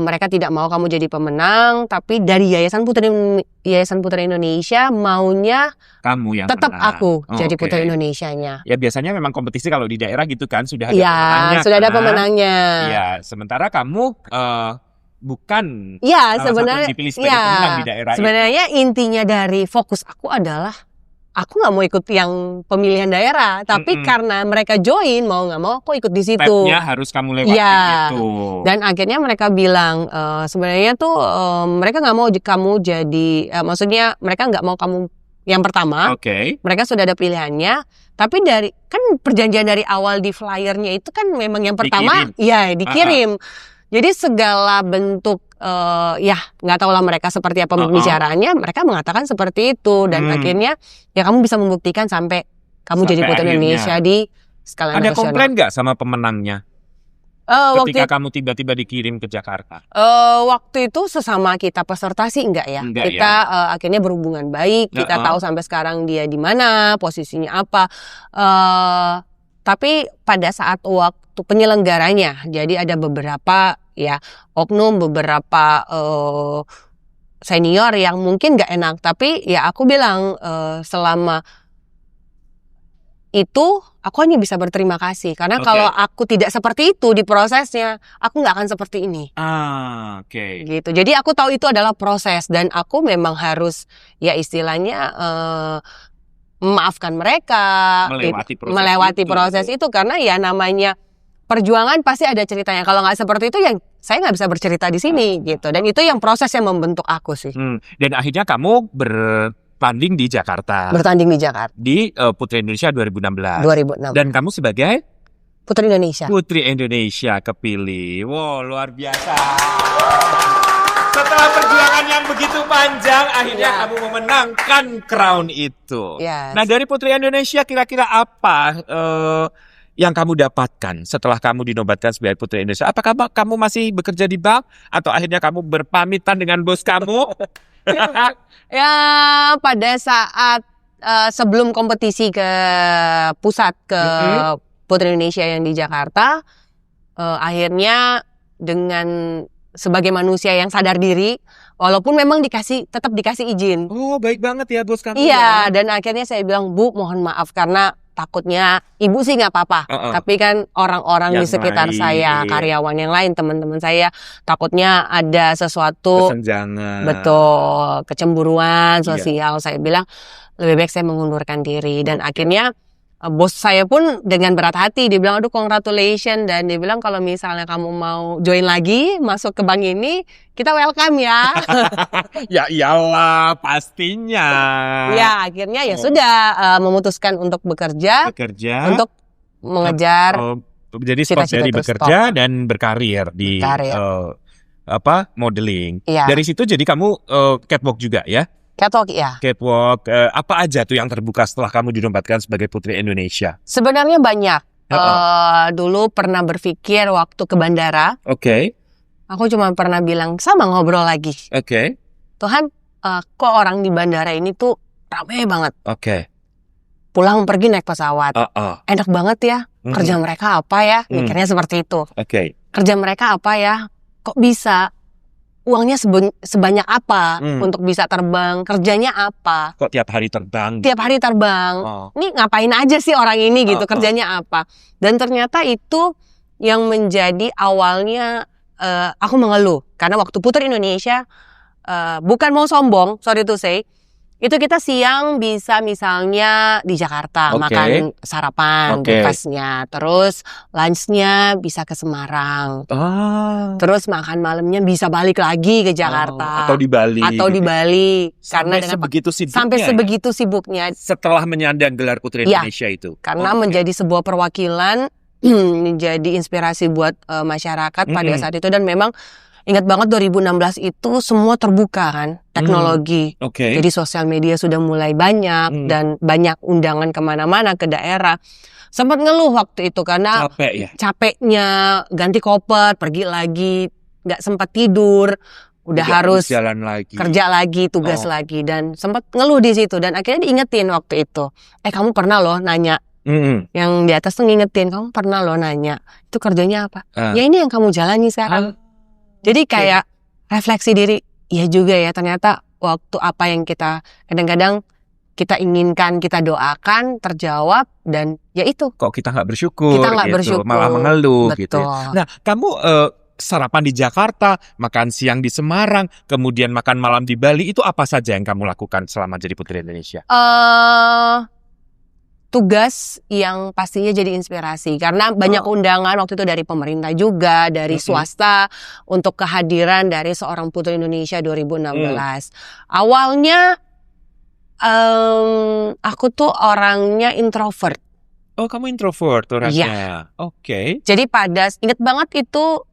Speaker 1: mereka tidak mau kamu jadi pemenang, tapi dari Yayasan Putri Indonesia maunya
Speaker 2: Kamu yang
Speaker 1: tetap
Speaker 2: menang.
Speaker 1: aku jadi
Speaker 2: Oke.
Speaker 1: Putri Indonesianya.
Speaker 2: Ya biasanya memang kompetisi kalau di daerah gitu kan sudah ada
Speaker 1: Iya,
Speaker 2: pemenangnya.
Speaker 1: sudah ada
Speaker 2: kan?
Speaker 1: pemenangnya.
Speaker 2: Iya, sementara kamu bukan
Speaker 1: Iya,
Speaker 2: salah satu
Speaker 1: sebenarnya
Speaker 2: dipilih sebagai pemenang di daerah itu.
Speaker 1: sebenarnya intinya dari fokus aku adalah aku nggak mau ikut yang pemilihan daerah, tapi karena mereka join mau nggak mau aku ikut di situ.
Speaker 2: Stepnya harus kamu lewati
Speaker 1: Iya.
Speaker 2: gitu.
Speaker 1: Dan akhirnya mereka bilang sebenarnya tuh mereka nggak mau kamu jadi, maksudnya mereka nggak mau kamu yang pertama.
Speaker 2: Oke.
Speaker 1: Mereka sudah ada pilihannya, tapi dari kan perjanjian dari awal di flyernya itu kan memang yang pertama, ya dikirim. Jadi segala bentuk ya nggak tahu lah mereka seperti apa pembicaraannya, mereka mengatakan seperti itu dan akhirnya ya kamu bisa membuktikan sampai kamu jadi Putri Indonesia di skala
Speaker 2: Ada
Speaker 1: nasional.
Speaker 2: komplain nggak sama pemenangnya ketika kamu tiba-tiba dikirim ke Jakarta?
Speaker 1: Waktu itu sesama kita peserta sih enggak ya.
Speaker 2: Enggak
Speaker 1: kita akhirnya berhubungan baik, kita tahu sampai sekarang dia di mana, posisinya apa. Tapi pada saat waktu penyelenggaranya, jadi ada beberapa ya oknum, beberapa senior yang mungkin nggak enak. Tapi ya aku bilang selama itu aku hanya bisa berterima kasih karena kalau aku tidak seperti itu di prosesnya, aku nggak akan seperti ini.
Speaker 2: Oke.
Speaker 1: Gitu. Jadi aku tahu itu adalah proses dan aku memang harus ya istilahnya memaafkan mereka, melewati proses itu karena ya namanya perjuangan pasti ada ceritanya. Kalau nggak seperti itu ya saya nggak bisa bercerita di sini gitu. Dan itu yang proses yang membentuk aku sih.
Speaker 2: Dan akhirnya kamu bertanding di Jakarta.
Speaker 1: Bertanding di Jakarta.
Speaker 2: Di Putri Indonesia 2016.
Speaker 1: 2006.
Speaker 2: Dan kamu sebagai
Speaker 1: Putri Indonesia.
Speaker 2: Putri Indonesia kepilih. Wow, luar biasa. Setelah perjuangan yang begitu panjang, akhirnya kamu memenangkan crown itu.
Speaker 1: Yes.
Speaker 2: Nah, dari Putri Indonesia kira-kira apa yang kamu dapatkan setelah kamu dinobatkan sebagai Putri Indonesia? Apakah kamu masih bekerja di bank atau akhirnya kamu berpamitan dengan bos kamu?
Speaker 1: Ya, pada saat sebelum kompetisi ke pusat ke Putri Indonesia yang di Jakarta, akhirnya dengan sebagai manusia yang sadar diri, walaupun memang tetap dikasih izin.
Speaker 2: Oh, baik banget ya bos kamu.
Speaker 1: Iya, dan akhirnya saya bilang, Bu, mohon maaf karena takutnya ibu sih nggak apa-apa, tapi kan orang-orang di sekitar saya, karyawan yang lain, teman-teman saya, takutnya ada sesuatu
Speaker 2: kesenjangan,
Speaker 1: betul, kecemburuan sosial. Saya bilang lebih baik saya mengundurkan diri dan akhirnya bos saya pun dengan berat hati dia bilang aduh congratulations dan dia bilang kalau misalnya kamu mau join lagi masuk ke bank ini kita welcome ya.
Speaker 2: Ya iyalah pastinya.
Speaker 1: Ya akhirnya ya sudah memutuskan untuk bekerja untuk mengejar
Speaker 2: jadi stop dari bekerja dan berkarir di modeling. Ya. Dari situ jadi kamu catwalk juga ya?
Speaker 1: Catwalk ya.
Speaker 2: Catwalk apa aja tuh yang terbuka setelah kamu dinobatkan sebagai Putri Indonesia?
Speaker 1: Sebenarnya banyak. Dulu pernah berpikir waktu ke bandara.
Speaker 2: Oke.
Speaker 1: Aku cuma pernah bilang sama ngobrol lagi.
Speaker 2: Oke.
Speaker 1: Tuhan, kok orang di bandara ini tuh ramai banget.
Speaker 2: Oke.
Speaker 1: Pulang pergi naik pesawat. Enak banget ya. Kerja mereka apa ya? Mikirnya seperti itu.
Speaker 2: Oke.
Speaker 1: Kerja mereka apa ya? Kok bisa? Uangnya sebanyak apa untuk bisa terbang? Kerjanya apa?
Speaker 2: Kok tiap hari terbang?
Speaker 1: Tiap hari terbang. Ini ngapain aja sih orang ini gitu? Kerjanya apa? Dan ternyata itu yang menjadi awalnya aku mengeluh. Karena waktu Putri Indonesia, bukan mau sombong, sorry to say, itu kita siang bisa misalnya di Jakarta makan sarapan, breakfast-nya, terus lunch-nya bisa ke Semarang, terus makan malamnya bisa balik lagi ke Jakarta
Speaker 2: atau di Bali,
Speaker 1: karena sampai sebegitu sibuknya
Speaker 2: setelah menyandang gelar Putri Indonesia itu
Speaker 1: karena menjadi sebuah perwakilan, menjadi inspirasi buat masyarakat pada saat itu dan memang ingat banget 2016 itu semua terbuka kan teknologi, jadi sosial media sudah mulai banyak dan banyak undangan kemana-mana ke daerah. Sempat ngeluh waktu itu karena capeknya ganti koper, pergi lagi, nggak sempat tidur, udah harus
Speaker 2: jalan lagi,
Speaker 1: kerja lagi, tugas lagi dan sempat ngeluh di situ dan akhirnya diingetin waktu itu, kamu pernah loh nanya Yang di atas tuh ngingetin, kamu pernah loh nanya, itu kerjanya apa? Ya ini yang kamu jalani sekarang. Jadi kayak refleksi diri, ya juga ya ternyata waktu apa yang kita kadang-kadang kita inginkan, kita doakan, terjawab, dan ya itu.
Speaker 2: Kok kita nggak bersyukur,
Speaker 1: bersyukur,
Speaker 2: malah mengeluh.
Speaker 1: betul.
Speaker 2: Gitu ya. Nah, kamu sarapan di Jakarta, makan siang di Semarang, kemudian makan malam di Bali, itu apa saja yang kamu lakukan selama jadi Putri Indonesia?
Speaker 1: Tugas yang pastinya jadi inspirasi karena banyak undangan waktu itu dari pemerintah juga, dari swasta untuk kehadiran dari seorang Putri Indonesia 2016. Awalnya aku tuh orangnya introvert.
Speaker 2: Oh, kamu introvert orangnya.
Speaker 1: Iya.
Speaker 2: Oke.
Speaker 1: Jadi inget banget itu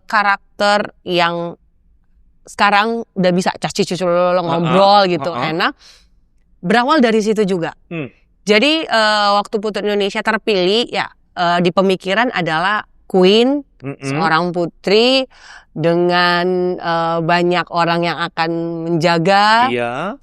Speaker 1: karakter yang sekarang udah bisa caci-cucu ngobrol gitu, enak. Berawal dari situ juga. Jadi waktu Putri Indonesia terpilih ya di pemikiran adalah queen, seorang putri dengan banyak orang yang akan menjaga.
Speaker 2: Iya.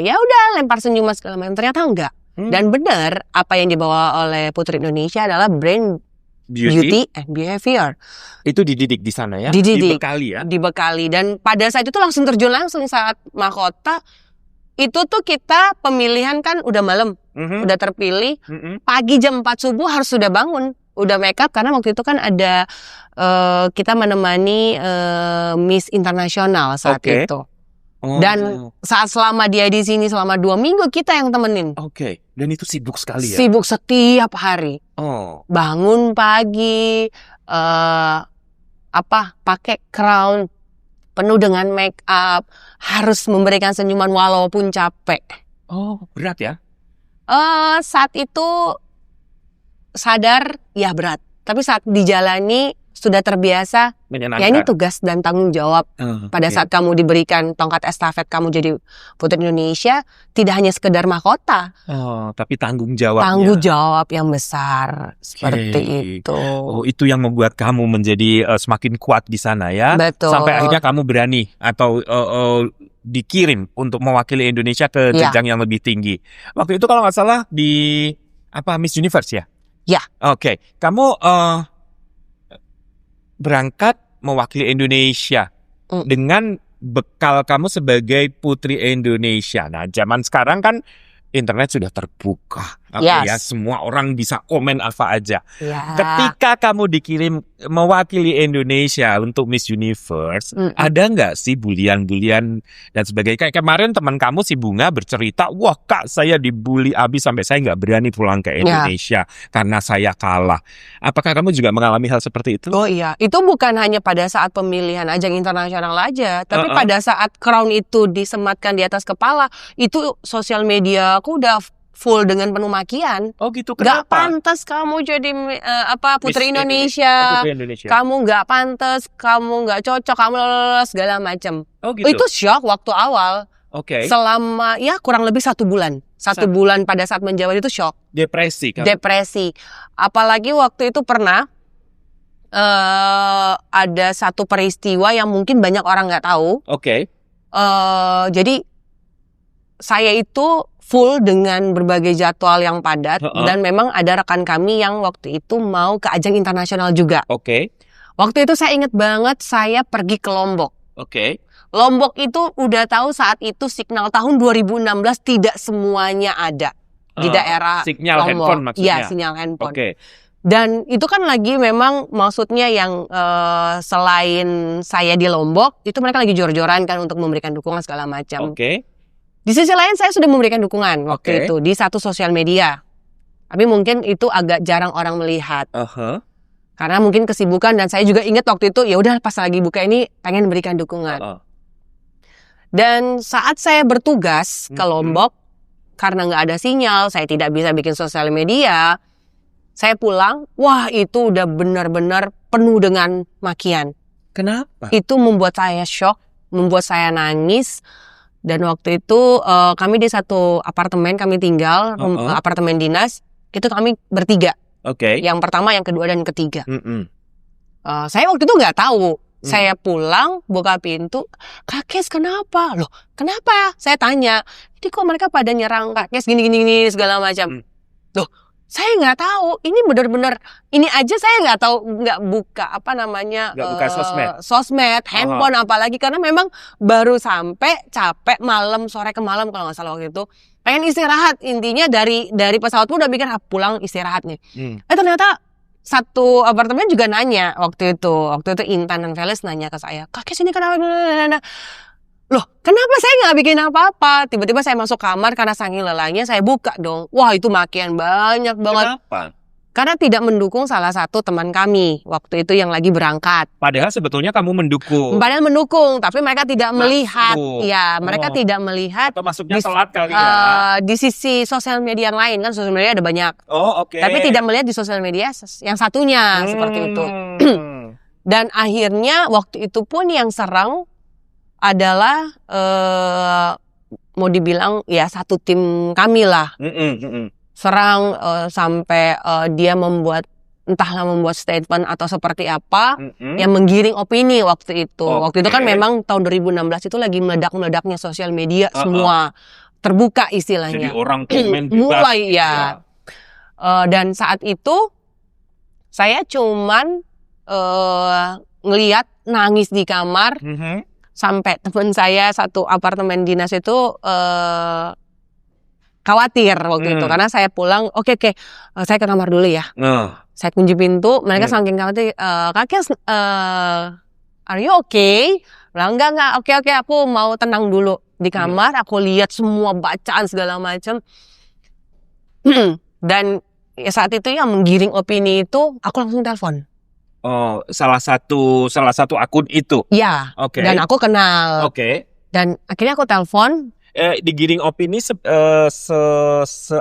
Speaker 1: Ya udah lempar senyuman segala macam. Ternyata enggak. Dan benar apa yang dibawa oleh Putri Indonesia adalah brand beauty and behavior.
Speaker 2: Itu dididik di sana ya?
Speaker 1: Dididik.
Speaker 2: Dibekali ya?
Speaker 1: Dibekali. Dan pada saat itu langsung terjun langsung saat mahkota. Itu tuh kita pemilihan kan udah malam, udah terpilih. Pagi jam 4 subuh harus sudah bangun, udah make up karena waktu itu kan ada kita menemani Miss Internasional saat itu. Dan saat selama dia di sini selama 2 minggu kita yang temenin.
Speaker 2: Dan itu sibuk sekali ya?
Speaker 1: Sibuk setiap hari. Bangun pagi, pakai crown penuh dengan make up, harus memberikan senyuman walaupun capek.
Speaker 2: Oh, berat ya?
Speaker 1: Saat itu sadar ya berat, tapi saat dijalani sudah terbiasa.
Speaker 2: Menyenangkan.
Speaker 1: Ya ini tugas dan tanggung jawab. Pada saat kamu diberikan tongkat estafet kamu jadi Putri Indonesia, tidak hanya sekedar mahkota.
Speaker 2: Tapi tanggung jawabnya.
Speaker 1: Tanggung jawab yang besar. Seperti itu.
Speaker 2: Oh, itu yang membuat kamu menjadi semakin kuat di sana ya?
Speaker 1: Betul.
Speaker 2: Sampai akhirnya kamu berani atau dikirim untuk mewakili Indonesia ke jenjang yang lebih tinggi. Waktu itu kalau nggak salah di Miss Universe ya?
Speaker 1: Ya.
Speaker 2: Oke. Kamu berangkat mewakili Indonesia dengan bekal kamu sebagai Putri Indonesia. Nah, zaman sekarang kan internet sudah terbuka. Ya, semua orang bisa komen apa aja. Ketika kamu dikirim mewakili Indonesia untuk Miss Universe, ada nggak sih bulian-bulian dan sebagainya? Kayak kemarin teman kamu si Bunga bercerita, wah kak saya dibully abis sampai saya nggak berani pulang ke Indonesia karena saya kalah. Apakah kamu juga mengalami hal seperti itu?
Speaker 1: Oh iya, itu bukan hanya pada saat pemilihan ajang internasional aja, tapi pada saat crown itu disematkan di atas kepala, itu sosial media aku udah full dengan penuh makian.
Speaker 2: Oh gitu, kenapa?
Speaker 1: Gak pantas kamu jadi Putri Indonesia.
Speaker 2: Putri Indonesia.
Speaker 1: Kamu gak pantas, kamu gak cocok, kamu segala macam.
Speaker 2: Oh gitu.
Speaker 1: Itu shock waktu awal. Selama kurang lebih 1 bulan. 1 bulan pada saat menjawab itu shock.
Speaker 2: Depresi kan? Depresi.
Speaker 1: Apalagi waktu itu pernah ada satu peristiwa yang mungkin banyak orang gak tahu. Jadi saya itu full dengan berbagai jadwal yang padat dan memang ada rekan kami yang waktu itu mau ke ajang internasional juga. Waktu itu saya ingat banget saya pergi ke Lombok. Lombok itu udah tahu saat itu signal tahun 2016 tidak semuanya ada di daerah
Speaker 2: sinyal
Speaker 1: Lombok.
Speaker 2: Handphone maksudnya.
Speaker 1: Iya, sinyal handphone. Dan itu kan lagi memang maksudnya yang selain saya di Lombok, itu mereka lagi jor-joran kan untuk memberikan dukungan segala macam. Di sisi lain saya sudah memberikan dukungan waktu itu di satu sosial media. Tapi mungkin itu agak jarang orang melihat. Karena mungkin kesibukan dan saya juga ingat waktu itu ya udah pas lagi buka ini pengen berikan dukungan. Dan saat saya bertugas ke Lombok karena nggak ada sinyal, saya tidak bisa bikin sosial media. Saya pulang, wah itu udah benar-benar penuh dengan makian.
Speaker 2: Kenapa?
Speaker 1: Itu membuat saya shock, membuat saya nangis. Dan waktu itu kami di satu apartemen kami tinggal, apartemen dinas, itu kami bertiga. Yang pertama, yang kedua, dan ketiga. Saya waktu itu nggak tahu. Saya pulang, buka pintu, Kak Kes kenapa? Loh, kenapa? Saya tanya, ini kok mereka pada nyerang Kak Kes gini segala macam. Loh, Saya nggak tahu. Ini benar-benar ini aja saya nggak tahu, nggak buka
Speaker 2: Nggak buka
Speaker 1: sosmed, handphone apalagi karena memang baru sampai capek malam sore ke malam kalau nggak salah waktu itu. Pengen istirahat, intinya dari pesawat pun udah mikir pulang istirahat nih. Ternyata satu apartemen juga nanya waktu itu Intan dan Veles nanya ke saya, kakek sini kenapa? Loh, kenapa saya nggak bikin apa-apa? Tiba-tiba saya masuk kamar karena saking lelahnya saya buka dong. Wah, itu makian banyak banget.
Speaker 2: Kenapa?
Speaker 1: Karena tidak mendukung salah satu teman kami waktu itu yang lagi berangkat.
Speaker 2: Padahal sebetulnya kamu mendukung.
Speaker 1: Padahal mendukung, tapi mereka tidak melihat.
Speaker 2: Masuk.
Speaker 1: Ya, mereka tidak melihat.
Speaker 2: Atau masuknya telat kali ya?
Speaker 1: Di sisi sosial media yang lain kan sosial media ada banyak.
Speaker 2: Oh, oke.
Speaker 1: Tapi tidak melihat di sosial media yang satunya seperti itu. Dan akhirnya waktu itu pun yang serang adalah mau dibilang ya satu tim kami lah. Serang sampai dia membuat statement atau seperti apa yang menggiring opini waktu itu. Waktu itu kan memang tahun 2016 itu lagi meledak-meledaknya sosial media semua terbuka istilahnya.
Speaker 2: Jadi orang komen bebas.
Speaker 1: Mulai ya. Dan saat itu saya cuman ngelihat nangis di kamar sampai teman saya satu apartemen dinas itu khawatir waktu itu karena saya pulang oke, saya ke kamar dulu ya. Saya kunci pintu, mereka saking khawatir, kakek are you okay? Bilang enggak, oke, aku mau tenang dulu di kamar, aku lihat semua bacaan segala macam. Dan ya saat itu yang menggiring opini itu aku langsung telepon.
Speaker 2: Oh, salah satu akun itu.
Speaker 1: Ya.
Speaker 2: Oke.
Speaker 1: Dan aku kenal.
Speaker 2: Oke.
Speaker 1: Dan akhirnya aku telepon.
Speaker 2: Digiring opini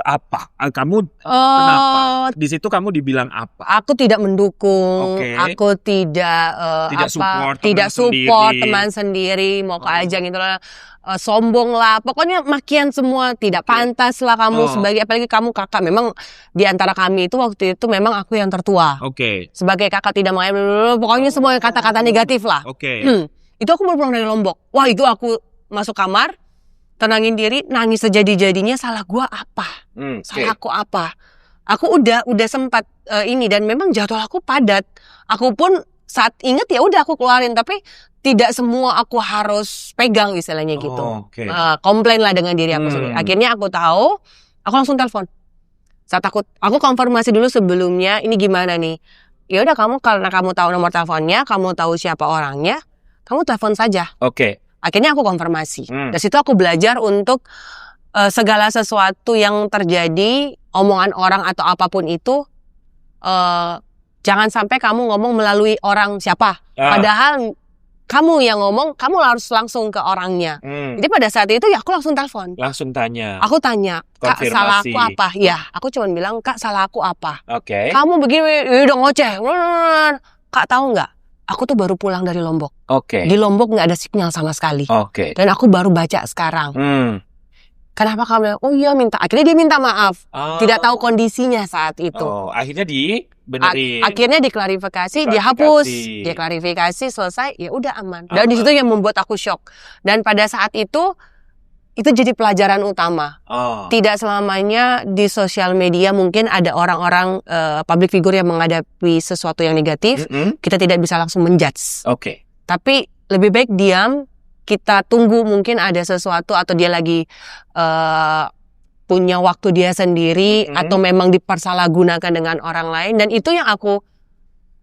Speaker 2: apa? Kamu kenapa? Di situ kamu dibilang apa?
Speaker 1: Aku tidak mendukung. Aku tidak support teman sendiri. Mau ke ajang itu lah. Sombong lah, pokoknya makian semua, tidak pantas lah kamu sebagai, apalagi kamu kakak. Memang di antara kami itu waktu itu memang aku yang tertua. Sebagai kakak tidak mengenai, pokoknya semua kata-kata negatif lah. Itu aku baru pulang dari Lombok. Wah, itu aku masuk kamar, tenangin diri, nangis sejadi-jadinya. Salah gua apa? Salah aku apa? Aku udah sempat ini, dan memang jadwal aku padat. Aku pun saat inget ya udah aku keluarin, tapi tidak semua aku harus pegang istilahnya gitu. Komplain lah dengan diri aku sendiri. Akhirnya aku tahu, aku langsung telepon. Saat aku konfirmasi dulu sebelumnya, ini gimana nih? Ya udah, kamu karena kamu tahu nomor teleponnya, kamu tahu siapa orangnya, kamu telepon saja. Akhirnya aku konfirmasi. Dari situ aku belajar untuk segala sesuatu yang terjadi, omongan orang atau apapun itu, jangan sampai kamu ngomong melalui orang siapa. Padahal kamu yang ngomong, kamu harus langsung ke orangnya. Jadi pada saat itu ya aku langsung telepon.
Speaker 2: Langsung tanya.
Speaker 1: Aku tanya, Kak, salah aku apa? Ya, aku cuma bilang, Kak, salah aku apa? Kamu begini, udah ngoceh. Kak, tahu nggak? Aku tuh baru pulang dari Lombok. Di Lombok nggak ada sinyal sama sekali. Dan aku baru baca sekarang. Kenapa kamu? Oh iya, akhirnya dia minta maaf. Tidak tahu kondisinya saat itu.
Speaker 2: Akhirnya dibenerin.
Speaker 1: Akhirnya diklarifikasi, dihapus. Dia klarifikasi, selesai, ya udah aman. Dan di situ yang membuat aku shock. Dan pada saat itu jadi pelajaran utama. Tidak selamanya di sosial media mungkin ada orang-orang public figure yang menghadapi sesuatu yang negatif. Kita tidak bisa langsung menjudge. Tapi lebih baik diam. Kita tunggu mungkin ada sesuatu atau dia lagi punya waktu dia sendiri atau memang dipersalahgunakan dengan orang lain, dan itu yang aku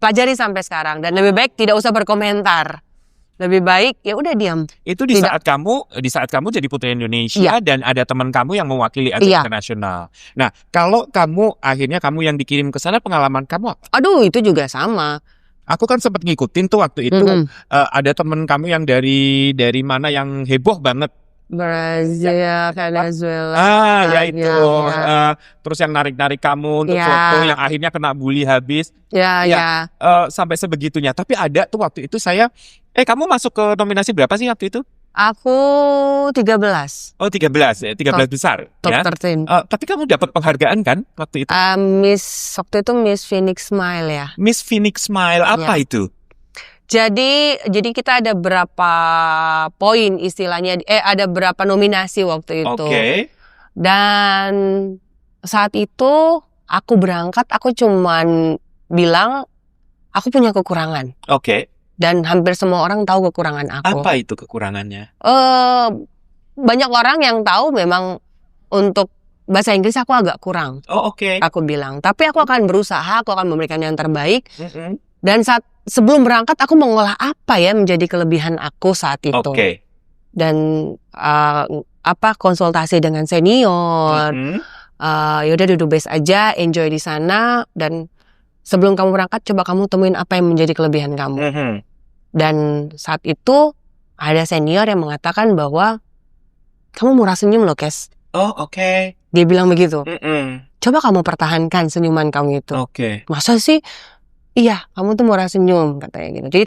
Speaker 1: pelajari sampai sekarang. Dan lebih baik tidak usah berkomentar. Lebih baik ya udah diam.
Speaker 2: Itu di saat kamu jadi Putri Indonesia dan ada teman kamu yang mewakili atlet internasional. Nah, kalau akhirnya kamu yang dikirim ke sana, pengalaman kamu apa?
Speaker 1: Aduh, itu juga sama.
Speaker 2: Aku kan sempat ngikutin tuh waktu itu ada temen kamu yang dari mana yang heboh banget.
Speaker 1: Brazil, Venezuela.
Speaker 2: Ya itu. Terus yang narik-narik kamu untuk foto yang akhirnya kena bully habis. Sampai sebegitunya. Tapi ada tuh waktu itu kamu masuk ke nominasi berapa sih waktu itu?
Speaker 1: Aku 13.
Speaker 2: Oh, 13 ya, 13 besar.
Speaker 1: Top 13.
Speaker 2: Tapi kamu dapat penghargaan kan waktu itu?
Speaker 1: Waktu itu Miss Phoenix Smile ya.
Speaker 2: Miss Phoenix Smile, apa itu?
Speaker 1: Jadi kita ada berapa poin istilahnya, ada berapa nominasi waktu itu. Dan saat itu aku berangkat, aku cuman bilang aku punya kekurangan.
Speaker 2: Oke.
Speaker 1: Dan hampir semua orang tahu kekurangan aku.
Speaker 2: Apa itu kekurangannya?
Speaker 1: Banyak orang yang tahu memang untuk bahasa Inggris aku agak kurang.
Speaker 2: Oh, oke.
Speaker 1: Aku bilang, tapi aku akan berusaha, aku akan memberikan yang terbaik.
Speaker 2: Mm-mm.
Speaker 1: Dan sebelum berangkat aku mengolah apa ya menjadi kelebihan aku saat itu.
Speaker 2: Oke.
Speaker 1: Dan konsultasi dengan senior.
Speaker 2: Mm-mm.
Speaker 1: Yaudah duduk base aja, enjoy di sana. Dan sebelum kamu berangkat, coba kamu temuin apa yang menjadi kelebihan kamu.
Speaker 2: Mhm.
Speaker 1: Dan saat itu ada senior yang mengatakan bahwa kamu murah senyum loh, Kes.
Speaker 2: Oh, oke.
Speaker 1: Dia bilang begitu.
Speaker 2: Mm-mm.
Speaker 1: Coba kamu pertahankan senyuman kamu itu.
Speaker 2: Oke.
Speaker 1: Masa sih? Iya, kamu tuh murah senyum, katanya gitu. Jadi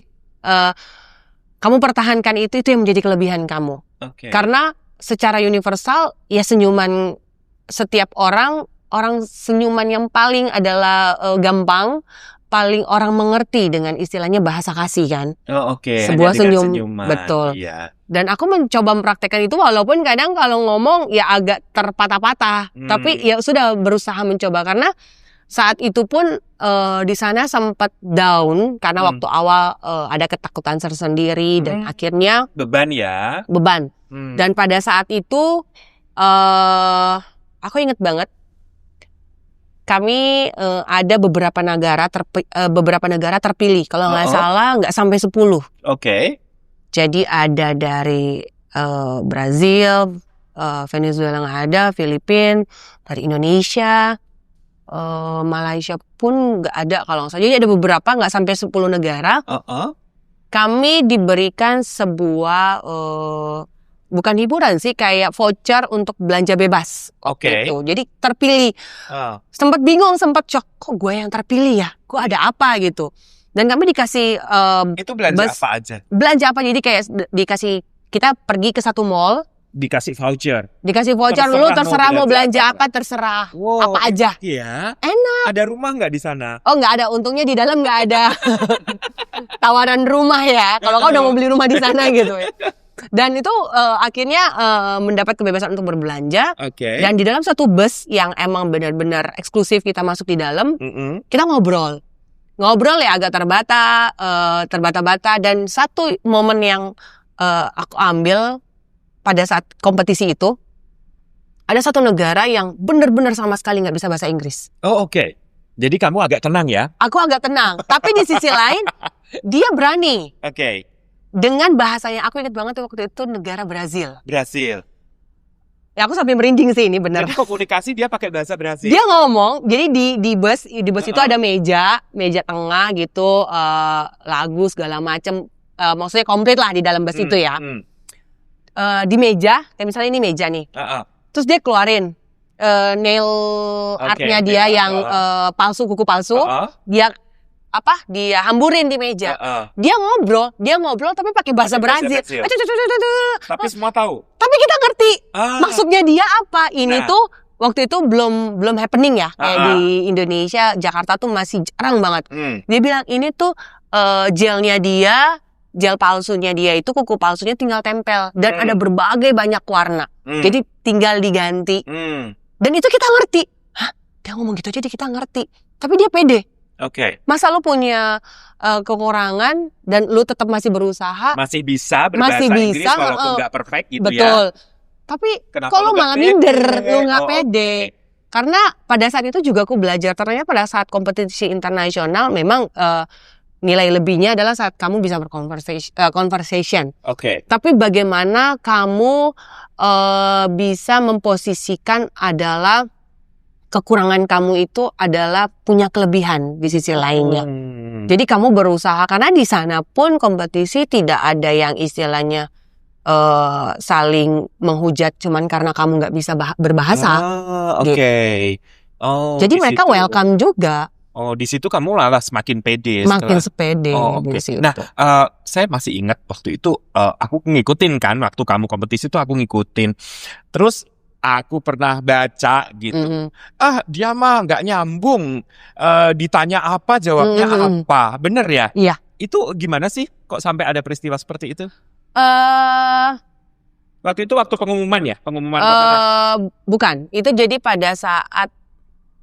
Speaker 1: kamu pertahankan itu yang menjadi kelebihan kamu.
Speaker 2: Oke.
Speaker 1: Karena secara universal ya senyuman setiap orang senyuman yang paling adalah gampang, paling orang mengerti dengan istilahnya bahasa kasih kan.
Speaker 2: Oh, oke.
Speaker 1: Sebuah
Speaker 2: Hanya dengan
Speaker 1: senyuman, betul.
Speaker 2: Iya.
Speaker 1: Dan aku mencoba mempraktekkan itu walaupun kadang kalau ngomong ya agak terpatah-patah. Tapi ya sudah berusaha mencoba karena saat itu pun di sana sempat down karena waktu awal ada ketakutan tersendiri dan akhirnya
Speaker 2: Beban ya.
Speaker 1: beban. Dan pada saat itu aku inget banget kami ada beberapa negara terpilih. Kalau nggak salah nggak sampai 10.
Speaker 2: Oke.
Speaker 1: Jadi ada dari Brazil, Venezuela nggak ada, Filipina, dari Indonesia, Malaysia pun nggak ada kalau nggak salah. Jadi ada beberapa nggak sampai 10 negara. Kami diberikan sebuah bukan hiburan sih, kayak voucher untuk belanja bebas.
Speaker 2: Oke.
Speaker 1: Gitu. Jadi terpilih. Sempat bingung, sempat shock. Kok gue yang terpilih ya? Kok ada apa gitu? Dan kami dikasih
Speaker 2: Itu belanja apa aja?
Speaker 1: Belanja apa? Jadi kayak dikasih, kita pergi ke satu mall.
Speaker 2: Dikasih voucher.
Speaker 1: Dikasih voucher dulu, terserah mau belanja apa, terserah.
Speaker 2: Wow,
Speaker 1: apa aja.
Speaker 2: Iya.
Speaker 1: Enak.
Speaker 2: Ada rumah nggak di sana?
Speaker 1: Oh, nggak ada. Untungnya di dalam nggak ada tawaran rumah ya. Kalau kau udah mau beli rumah di sana gitu ya. Dan itu akhirnya mendapat kebebasan untuk berbelanja.
Speaker 2: Oke.
Speaker 1: Dan di dalam satu bus yang emang benar-benar eksklusif kita masuk di dalam, kita ngobrol ya agak terbata-bata. Dan satu momen yang aku ambil pada saat kompetisi itu, ada satu negara yang benar-benar sama sekali nggak bisa bahasa Inggris.
Speaker 2: Oh, oke. Jadi kamu agak tenang ya?
Speaker 1: Aku agak tenang, tapi di sisi lain dia berani.
Speaker 2: Oke.
Speaker 1: Dengan bahasanya, aku ingat banget waktu itu negara Brazil.
Speaker 2: Brazil.
Speaker 1: Ya aku sampai merinding sih ini bener.
Speaker 2: Jadi komunikasi dia pakai bahasa Brazil.
Speaker 1: Dia ngomong, jadi di bus itu ada meja tengah gitu, lagu segala macem, maksudnya komplit lah di dalam bus itu ya. Di meja, kayak misalnya ini meja nih. Terus dia keluarin nail artnya dia yang palsu, kuku palsu. Dia hamburin di meja. Dia ngobrol tapi pakai bahasa Brazil.
Speaker 2: Tapi semua tahu.
Speaker 1: Tapi kita ngerti maksudnya dia apa. Ini tuh waktu itu belum happening ya. Kayak di Indonesia, Jakarta tuh masih jarang banget. Dia bilang ini tuh gelnya dia, gel palsunya dia itu, kuku palsunya tinggal tempel dan ada berbagai banyak warna. Jadi tinggal diganti. Dan itu kita ngerti. Hah? Dia ngomong gitu aja kita ngerti. Tapi dia pede.
Speaker 2: Oke.
Speaker 1: Masa lu punya kekurangan dan lu tetap masih berusaha,
Speaker 2: masih bisa berbahasa Inggris walaupun nggak perfect gitu.
Speaker 1: Betul. Tapi kalau malah minder, lu nggak pede. Karena pada saat itu juga aku belajar. Ternyata pada saat kompetisi internasional memang nilai lebihnya adalah saat kamu bisa conversation.
Speaker 2: Oke.
Speaker 1: Tapi bagaimana kamu bisa memposisikan adalah kekurangan kamu itu adalah punya kelebihan di sisi lainnya. Jadi kamu berusaha, karena di sana pun kompetisi tidak ada yang istilahnya saling menghujat cuman karena kamu nggak bisa berbahasa.
Speaker 2: Oke.
Speaker 1: Gitu.
Speaker 2: Oh.
Speaker 1: Jadi mereka welcome juga.
Speaker 2: Oh, di situ kamu malah semakin pede.
Speaker 1: Makin sepede.
Speaker 2: Oke. Nah, saya masih ingat waktu itu aku ngikutin kan, waktu kamu kompetisi itu aku ngikutin. Terus aku pernah baca gitu. Dia mah nggak nyambung. Ditanya apa jawabnya apa. Bener ya?
Speaker 1: Iya.
Speaker 2: Itu gimana sih? Kok sampai ada peristiwa seperti itu? Waktu itu waktu pengumuman ya? Pengumuman
Speaker 1: bukan. Itu jadi pada saat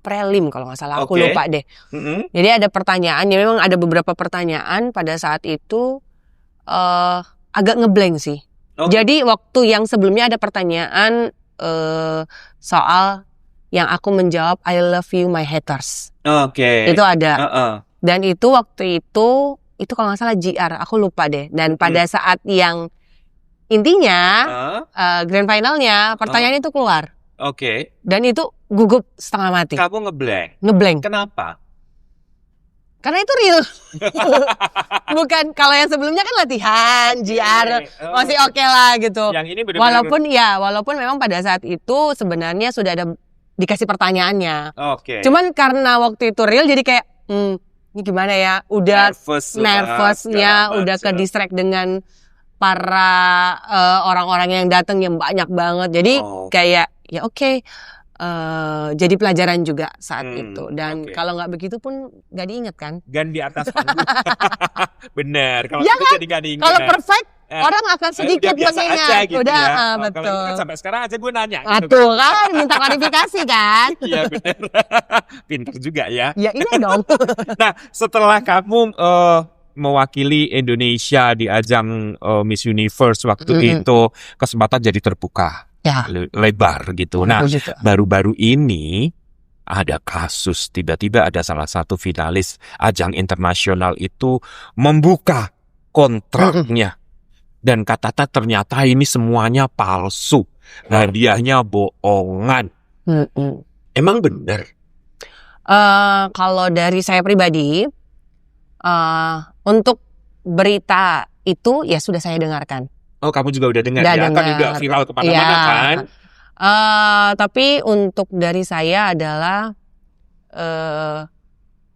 Speaker 1: prelim kalau nggak salah, aku
Speaker 2: Oke.
Speaker 1: lupa deh. Jadi ada pertanyaan, ya memang ada beberapa pertanyaan pada saat itu agak ngeblank sih.
Speaker 2: Oh.
Speaker 1: Jadi waktu yang sebelumnya ada pertanyaan soal yang aku menjawab I love you my haters.
Speaker 2: Oke.
Speaker 1: Itu ada.
Speaker 2: Heeh.
Speaker 1: Dan itu waktu itu kalau nggak salah GR, aku lupa deh. Dan pada saat yang intinya grand finalnya pertanyaan itu keluar.
Speaker 2: Oke.
Speaker 1: Dan itu gugup setengah mati.
Speaker 2: Kamu ngeblank.
Speaker 1: Ngeblank.
Speaker 2: Kenapa?
Speaker 1: Karena itu real. Bukan, kalau yang sebelumnya kan latihan, GR, masih oke lah gitu.
Speaker 2: Yang ini benar-benar.
Speaker 1: Walaupun memang pada saat itu sebenarnya sudah ada dikasih pertanyaannya.
Speaker 2: Oke.
Speaker 1: Cuman karena waktu itu real jadi kayak, ini gimana ya? Udah nervousnya, udah ke distract dengan para orang-orang yang datang yang banyak banget. Jadi kayak ya oke. Jadi pelajaran juga saat itu. Dan kalau nggak begitu pun nggak diingat kan?
Speaker 2: Gan di atas panggung. Bener. Kalau
Speaker 1: Ya
Speaker 2: itu
Speaker 1: kan?
Speaker 2: jadi nggak diingat.
Speaker 1: Kalau perfect orang akan sedikit
Speaker 2: udah biasa
Speaker 1: mengingat.
Speaker 2: aja gitu
Speaker 1: Udah,
Speaker 2: ya.
Speaker 1: betul.
Speaker 2: Kalau itu kan sampai sekarang aja gue nanya.
Speaker 1: Tuh kan minta klarifikasi kan?
Speaker 2: Iya bener. Pinter juga ya.
Speaker 1: Ya ini dong.
Speaker 2: Nah, setelah kamu mewakili Indonesia di ajang Miss Universe waktu itu, kesempatan jadi terbuka.
Speaker 1: Ya.
Speaker 2: Lebar gitu. Nah, baru-baru ini ada kasus tiba-tiba ada salah satu finalis ajang internasional itu membuka kontraknya dan kata ternyata ini semuanya palsu, hadiahnya bohongan. Emang benar?
Speaker 1: Kalau dari saya pribadi, untuk berita itu ya sudah saya dengarkan.
Speaker 2: Oh, kamu juga udah dengar ya? Kan udah viral kemana-mana kan?
Speaker 1: Tapi untuk dari saya adalah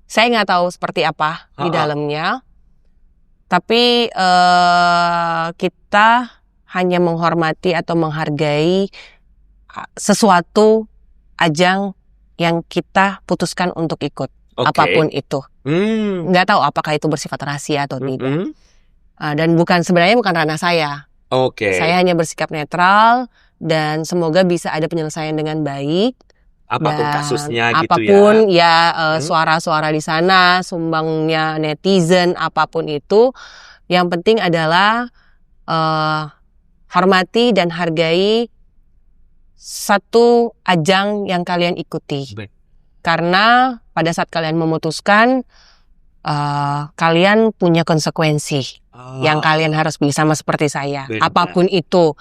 Speaker 1: saya nggak tahu seperti apa di dalamnya. Tapi kita hanya menghormati atau menghargai sesuatu ajang yang kita putuskan untuk ikut. Apapun itu. Nggak tahu apakah itu bersifat rahasia atau tidak. Dan sebenarnya bukan ranah saya. Saya hanya bersikap netral dan semoga bisa ada penyelesaian dengan baik.
Speaker 2: Apapun
Speaker 1: dan
Speaker 2: kasusnya gitu ya.
Speaker 1: Apapun suara-suara di sana, sumbangnya netizen, apapun itu. Yang penting adalah hormati dan hargai satu ajang yang kalian ikuti. Karena pada saat kalian memutuskan, kalian punya konsekuensi yang kalian harus beli, sama seperti saya. Apapun itu,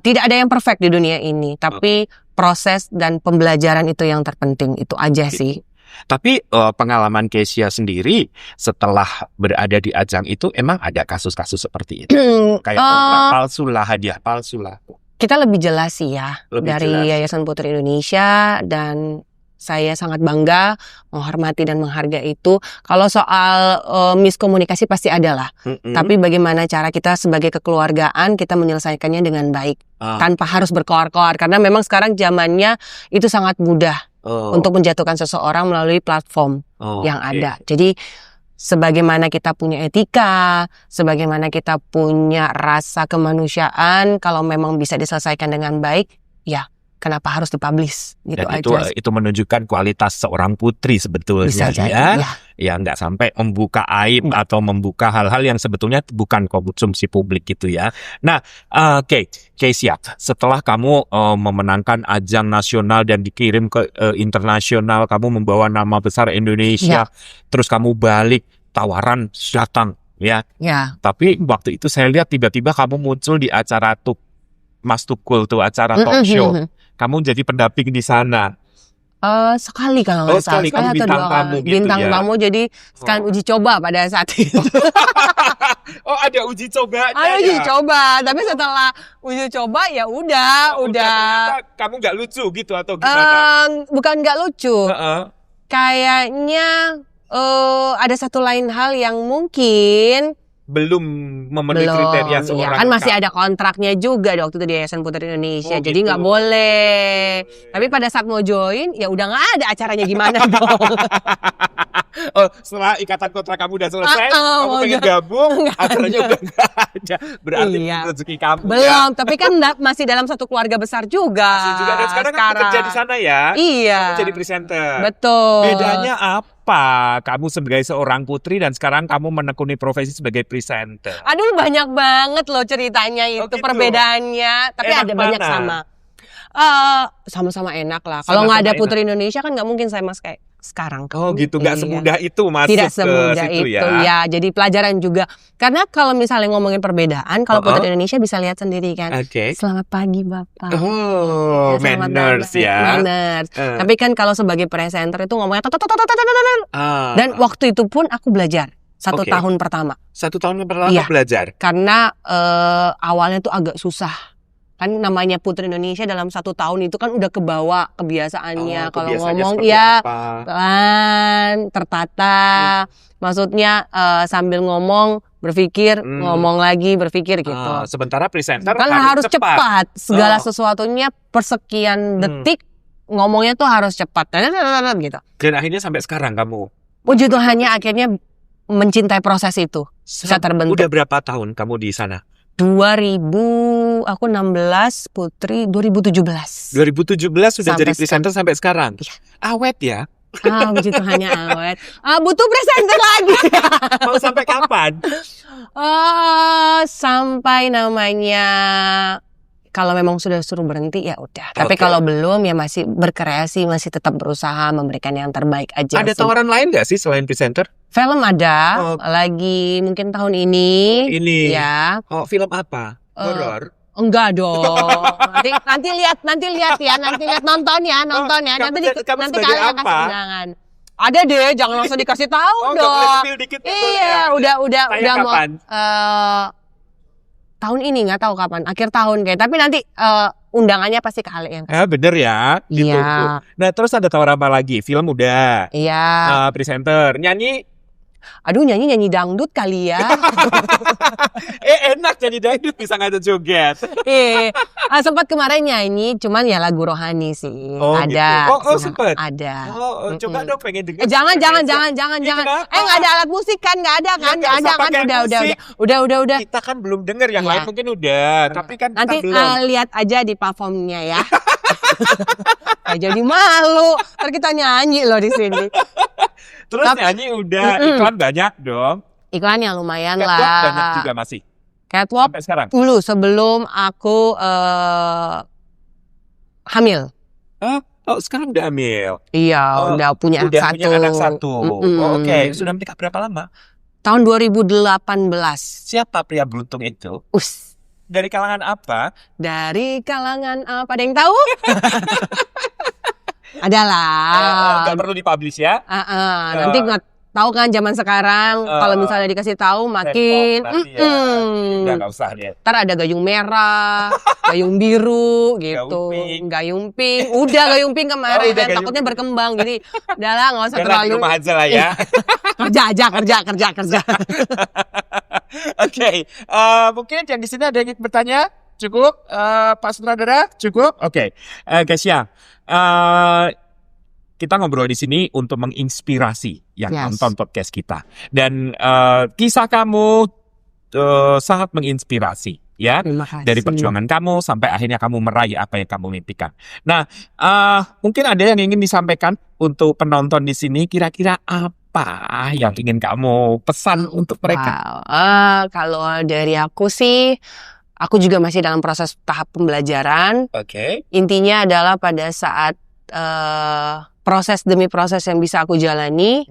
Speaker 1: tidak ada yang perfect di dunia ini, tapi proses dan pembelajaran itu yang terpenting, itu aja sih.
Speaker 2: Tapi pengalaman Kezia sendiri setelah berada di ajang itu emang ada kasus-kasus seperti itu? Kayak kontrak palsu lah, hadiah palsu lah.
Speaker 1: Kita lebih jelas sih ya dari Yayasan Putri Indonesia, dan saya sangat bangga, menghormati dan menghargai itu. Kalau soal miskomunikasi pasti ada lah. Tapi bagaimana cara kita sebagai kekeluargaan kita menyelesaikannya dengan baik. Tanpa harus berkoar-koar. Karena memang sekarang zamannya itu sangat mudah untuk menjatuhkan seseorang melalui platform yang ada. Jadi sebagaimana kita punya etika, sebagaimana kita punya rasa kemanusiaan, kalau memang bisa diselesaikan dengan baik, ya kenapa harus dipublish gitu
Speaker 2: dan
Speaker 1: aja.
Speaker 2: Itu menunjukkan kualitas seorang putri sebetulnya. Bisa jadi, ya nggak sampai membuka aib atau membuka hal-hal yang sebetulnya bukan konsumsi publik gitu ya. Nah, Kezia, setelah kamu memenangkan ajang nasional dan dikirim ke internasional, kamu membawa nama besar Indonesia, terus kamu balik, tawaran datang ya. Tapi waktu itu saya lihat tiba-tiba kamu muncul di acara Mas Tukul tuh, acara talk show. Kamu jadi pendamping di sana.
Speaker 1: Sekali kalau nggak salah.
Speaker 2: Sekali kamu bintang tamu gitu
Speaker 1: bintang
Speaker 2: ya.
Speaker 1: tamu, jadi sekalian uji coba pada saat itu.
Speaker 2: Oh, ada uji cobanya.
Speaker 1: Ada uji coba, tapi setelah uji coba ya udah.
Speaker 2: Ternyata kamu nggak lucu gitu atau gimana?
Speaker 1: Bukan nggak lucu. Kayaknya ada satu lain hal yang mungkin
Speaker 2: belum memenuhi kriteria seorang.
Speaker 1: Kan masih ada kontraknya juga waktu itu di Yayasan Putri Indonesia, jadi nggak boleh. Tapi pada saat mau join, ya udah nggak ada acaranya, gimana dong?
Speaker 2: Oh, setelah ikatan kontrak kamu udah selesai, kamu pengen
Speaker 1: enggak.
Speaker 2: gabung, acaranya udah nggak ada. Berarti
Speaker 1: Iya.
Speaker 2: rezeki kamu ya.
Speaker 1: Belum, tapi kan masih dalam satu keluarga besar juga.
Speaker 2: Masih juga. Dan sekarang kamu kerja di sana ya.
Speaker 1: Iya.
Speaker 2: Kamu jadi presenter.
Speaker 1: Betul.
Speaker 2: Bedanya apa? Kamu sebagai seorang putri dan sekarang kamu menekuni profesi sebagai presenter.
Speaker 1: Aduh, banyak banget loh ceritanya itu,
Speaker 2: gitu.
Speaker 1: perbedaannya. Tapi
Speaker 2: Enak
Speaker 1: ada banyak
Speaker 2: mana?
Speaker 1: sama. Sama-sama enak lah. Kalau nggak ada Putri Indonesia kan nggak mungkin saya mas kayak sekarang.
Speaker 2: Oh gitu, nggak
Speaker 1: Iya.
Speaker 2: semudah itu masuk
Speaker 1: Tidak
Speaker 2: ke
Speaker 1: semudah
Speaker 2: situ
Speaker 1: itu ya. Jadi pelajaran juga. Karena kalau misalnya ngomongin perbedaan, kalau Putri Indonesia bisa lihat sendiri kan.
Speaker 2: Oke.
Speaker 1: Selamat pagi Bapak.
Speaker 2: Oh,
Speaker 1: Ya, selamat
Speaker 2: manners
Speaker 1: datang.
Speaker 2: ya.
Speaker 1: Manners. Tapi kan kalau sebagai presenter itu ngomongnya dan waktu itu pun aku belajar 1
Speaker 2: Oke.
Speaker 1: tahun pertama.
Speaker 2: 1 tahun pertama
Speaker 1: Iya.
Speaker 2: belajar.
Speaker 1: Karena awalnya tuh agak susah. Kan namanya Putri Indonesia dalam 1 tahun itu kan udah kebawa kebiasaannya. Kalau
Speaker 2: kebiasaannya
Speaker 1: ngomong
Speaker 2: seperti
Speaker 1: ya
Speaker 2: apa?
Speaker 1: pelan, tertata. Maksudnya sambil ngomong berpikir, ngomong lagi berpikir gitu.
Speaker 2: Sementara presenter
Speaker 1: Kan harus cepat. Segala
Speaker 2: Oh.
Speaker 1: sesuatunya persekian detik ngomongnya tuh harus cepat. Gitu.
Speaker 2: Dan akhirnya sampai sekarang kamu
Speaker 1: Puji Tuhannya akhirnya mencintai proses itu. Bisa terbentuk.
Speaker 2: udah berapa tahun kamu di sana?
Speaker 1: aku 16, Putri 2017.
Speaker 2: 2017 sudah
Speaker 1: Sampai
Speaker 2: jadi presenter sampai sekarang.
Speaker 1: Iya.
Speaker 2: Awet ya.
Speaker 1: Puji Tuhannya awet. Butuh presenter lagi.
Speaker 2: Mau sampai kapan?
Speaker 1: Sampai namanya kalau memang sudah suruh berhenti ya udah. Tapi
Speaker 2: Oke.
Speaker 1: kalau belum ya masih berkreasi, masih tetap berusaha memberikan yang terbaik aja.
Speaker 2: Ada tawaran lain nggak sih selain presenter?
Speaker 1: Film ada
Speaker 2: Oh.
Speaker 1: lagi mungkin tahun ini.
Speaker 2: Ini.
Speaker 1: Ya.
Speaker 2: Oh, film apa? Horor.
Speaker 1: Enggak dong. Nanti lihat nonton ya.
Speaker 2: Kamu
Speaker 1: Nanti
Speaker 2: kamu
Speaker 1: nanti
Speaker 2: sebagai
Speaker 1: kalian
Speaker 2: apa?
Speaker 1: kasih undangan. Ada deh, jangan langsung dikasih tahu
Speaker 2: Oh, nggak boleh
Speaker 1: dong.
Speaker 2: spill dikit ya,
Speaker 1: Iya,
Speaker 2: boleh
Speaker 1: udah
Speaker 2: Tayang
Speaker 1: mau
Speaker 2: kapan?
Speaker 1: tahun ini nggak tahu kapan, akhir tahun kayak. Tapi nanti undangannya pasti kalian.
Speaker 2: Bener ya. Ditunggu.
Speaker 1: Iya.
Speaker 2: Nah, terus ada tawaran apa lagi? Film udah.
Speaker 1: Iya.
Speaker 2: Presenter, nyanyi.
Speaker 1: Aduh, nyanyi dangdut kali ya.
Speaker 2: Enak jadi dangdut bisa ngajak joget.
Speaker 1: Sempat kemarin nyanyi, cuman ya lagu rohani sih.
Speaker 2: Oh,
Speaker 1: ada.
Speaker 2: gitu. Oh, sempet.
Speaker 1: Ada.
Speaker 2: Coba dong pengen dengar.
Speaker 1: Jangan.
Speaker 2: kenapa?
Speaker 1: Nggak ada alat musik kan? Nggak ada kan?
Speaker 2: nggak usah pakai musik.
Speaker 1: Udah.
Speaker 2: Kita kan belum dengar, yang
Speaker 1: Iya.
Speaker 2: lain mungkin udah, tapi kan
Speaker 1: Nanti
Speaker 2: kita belum.
Speaker 1: lihat aja di platformnya ya. Jadi malu. Ntar kita nyanyi loh di sini.
Speaker 2: Terus nyanyi udah, iklan banyak dong.
Speaker 1: Iklannya lumayan
Speaker 2: Catwalk
Speaker 1: lah.
Speaker 2: banyak juga masih.
Speaker 1: Catwalk
Speaker 2: Sampai sekarang.
Speaker 1: dulu sebelum aku hamil.
Speaker 2: Oh, sekarang udah hamil.
Speaker 1: Iya,
Speaker 2: Oh,
Speaker 1: udah punya
Speaker 2: Udah
Speaker 1: satu.
Speaker 2: punya anak satu.
Speaker 1: Mm-mm.
Speaker 2: Oh, oke. Sudah menikah berapa lama?
Speaker 1: Tahun 2018.
Speaker 2: Siapa pria beruntung itu? Dari kalangan apa?
Speaker 1: Dari kalangan apa? Ada yang tahu? Adalah.
Speaker 2: Gak perlu dipublish ya.
Speaker 1: Nanti nggak tahu kan zaman sekarang. Kalau misalnya dikasih tahu makin.
Speaker 2: Nanti ya. Udah gak usah deh.
Speaker 1: Ntar ada gayung merah, gayung biru gitu, gayung pink. Udah gayung pink kemarin.
Speaker 2: udah gayung
Speaker 1: Takutnya
Speaker 2: pink.
Speaker 1: berkembang. Jadi udahlah nggak usah
Speaker 2: Biar di
Speaker 1: terlalu.
Speaker 2: rumah aja lah ya.
Speaker 1: kerja.
Speaker 2: Oke, mungkin yang di sini ada yang ingin bertanya? Cukup, Pak Sutradara? Cukup? Oke, guys ya, kita ngobrol di sini untuk menginspirasi yang nonton podcast kita. Dan kisah kamu sangat menginspirasi, ya.
Speaker 1: Terima kasih.
Speaker 2: Dari perjuangan kamu sampai akhirnya kamu meraih apa yang kamu mimpikan. Nah, mungkin ada yang ingin disampaikan untuk penonton di sini. Kira-kira apa yang ingin kamu pesan untuk mereka?
Speaker 1: Kalau dari aku sih, aku juga masih dalam proses tahap pembelajaran.
Speaker 2: Oke.
Speaker 1: Intinya adalah pada saat proses demi proses yang bisa aku jalani,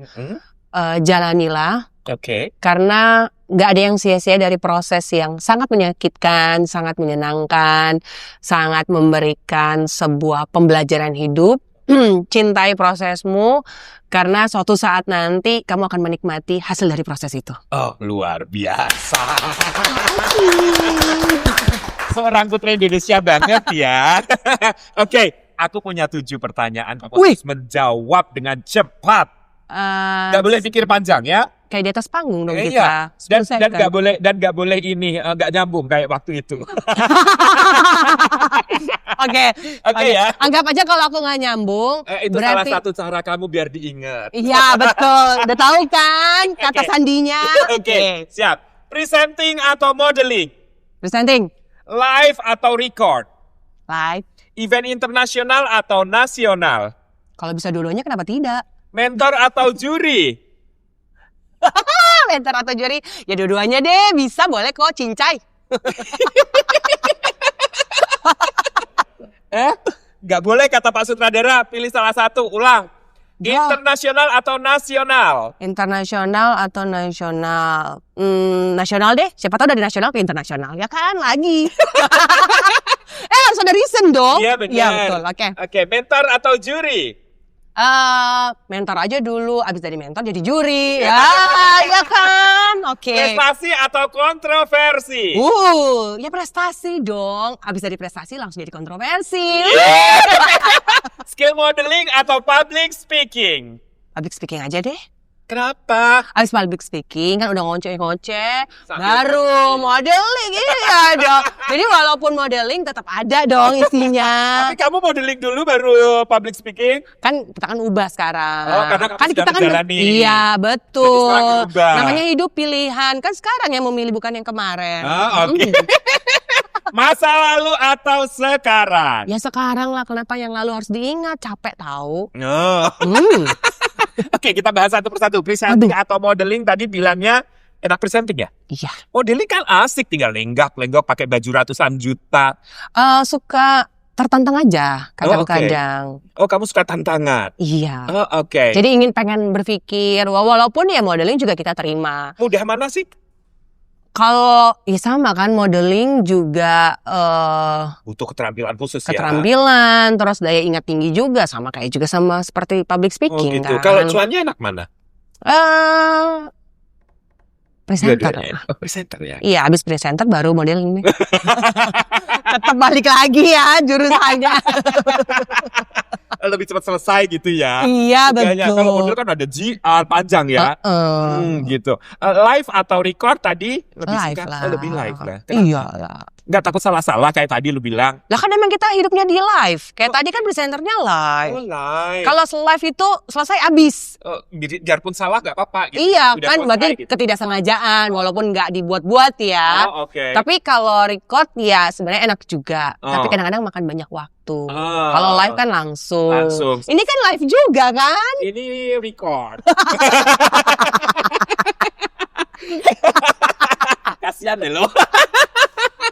Speaker 1: jalanilah.
Speaker 2: Oke.
Speaker 1: Karena nggak ada yang sia-sia dari proses yang sangat menyakitkan, sangat menyenangkan, sangat memberikan sebuah pembelajaran hidup. Cintai prosesmu, karena suatu saat nanti kamu akan menikmati hasil dari proses itu.
Speaker 2: Oh, luar biasa. Seorang putri Indonesia banget ya. Oke, aku punya 7 pertanyaan. Kamu harus menjawab dengan cepat. Gak boleh pikir panjang ya.
Speaker 1: kayak di atas panggung dong
Speaker 2: Iya.
Speaker 1: kita.
Speaker 2: Dan nggak boleh ini nggak nyambung kayak waktu itu.
Speaker 1: Oke.
Speaker 2: Oke ya.
Speaker 1: Anggap aja kalau aku nggak nyambung,
Speaker 2: Itu
Speaker 1: berarti
Speaker 2: salah satu cara kamu biar diingat.
Speaker 1: iya betul. Udah tahu kan kata
Speaker 2: Oke.
Speaker 1: sandinya?
Speaker 2: Oke, siap. Presenting atau modeling?
Speaker 1: Presenting
Speaker 2: Live atau record?
Speaker 1: live.
Speaker 2: Event internasional atau nasional?
Speaker 1: Kalau bisa dulunya kenapa tidak?
Speaker 2: Mentor atau juri?
Speaker 1: Mentor atau juri? Ya dua-duanya deh, bisa boleh kok, cincai.
Speaker 2: Nggak boleh kata Pak Sutradara, pilih salah satu, ulang.
Speaker 1: Ya.
Speaker 2: Internasional atau nasional?
Speaker 1: Internasional atau nasional? Nasional deh. Siapa tahu dari nasional ke internasional. Ya kan, lagi. Harus ada reason dong.
Speaker 2: Iya benar.
Speaker 1: Iya betul, oke.
Speaker 2: Oke, mentor atau juri?
Speaker 1: Mentor aja dulu, abis dari mentor jadi juri. Ya kan, oke.
Speaker 2: Prestasi atau kontroversi?
Speaker 1: Ya prestasi dong. Abis dari prestasi langsung jadi kontroversi.
Speaker 2: Skill modeling atau public speaking?
Speaker 1: Public speaking aja deh.
Speaker 2: Kenapa?
Speaker 1: Abis public speaking kan udah ngoceh-ngoceh,
Speaker 2: Sambil
Speaker 1: baru modeling, iya dong. Jadi walaupun modeling tetap ada dong isinya.
Speaker 2: Tapi kamu modeling dulu baru public speaking?
Speaker 1: Kan kita kan ubah sekarang.
Speaker 2: Oh, karena kamu sedang
Speaker 1: kita kan
Speaker 2: menjalani.
Speaker 1: iya
Speaker 2: Jadi
Speaker 1: betul.
Speaker 2: sekarang ubah.
Speaker 1: Namanya hidup pilihan. Kan sekarang yang memilih bukan yang kemarin.
Speaker 2: Oke. Masa lalu atau sekarang?
Speaker 1: Ya sekarang lah, kenapa yang lalu harus diingat? Capek tahu.
Speaker 2: Oh. Oke, kita bahas satu persatu. Presenting atau modeling tadi bilangnya enak presenting ya?
Speaker 1: Iya.
Speaker 2: Modeling kan asik, tinggal lenggak pakai baju ratusan juta.
Speaker 1: Suka tertantang aja kadang-kadang.
Speaker 2: Oh, kamu suka tantangan?
Speaker 1: Iya.
Speaker 2: Oh, oke.
Speaker 1: Jadi pengen berpikir, walaupun ya modeling juga kita terima.
Speaker 2: Mudah mana sih?
Speaker 1: Kalau ya sama kan, modeling juga
Speaker 2: Butuh keterampilan khusus ya?
Speaker 1: keterampilan, terus daya ingat tinggi juga, sama kayak juga sama seperti public
Speaker 2: Oh
Speaker 1: speaking
Speaker 2: gitu.
Speaker 1: kan.
Speaker 2: Kalau cuannya enak mana?
Speaker 1: Presenter.
Speaker 2: Dua-duanya. Oh, presenter ya?
Speaker 1: Iya, abis presenter baru modeling nih. Tetap balik lagi ya jurusannya.
Speaker 2: Lebih cepat selesai gitu ya?
Speaker 1: Iya
Speaker 2: Kayaknya.
Speaker 1: betul.
Speaker 2: Kalau model kan ada GR panjang ya? Gitu. Live atau record tadi lebih
Speaker 1: Live
Speaker 2: suka?
Speaker 1: lah.
Speaker 2: Oh, lebih live lah.
Speaker 1: Iya lah.
Speaker 2: Nggak takut salah-salah kayak tadi lu bilang?
Speaker 1: Lah kan emang kita hidupnya di live. Kayak tadi kan presenternya live.
Speaker 2: Oh, live.
Speaker 1: Kalau live itu selesai abis.
Speaker 2: Biarpun salah nggak apa-apa gitu.
Speaker 1: Iya
Speaker 2: Udah
Speaker 1: kan,
Speaker 2: selesai
Speaker 1: berarti
Speaker 2: gitu.
Speaker 1: ketidaksengajaan walaupun nggak dibuat-buat ya.
Speaker 2: Oh, oke.
Speaker 1: Tapi kalau record ya sebenarnya enak juga. Tapi
Speaker 2: Oh.
Speaker 1: kadang-kadang makan banyak waktu.
Speaker 2: Oh.
Speaker 1: Kalau live kan langsung.
Speaker 2: Langsung.
Speaker 1: Ini kan live juga kan?
Speaker 2: Ini record. Kasihan deh lo.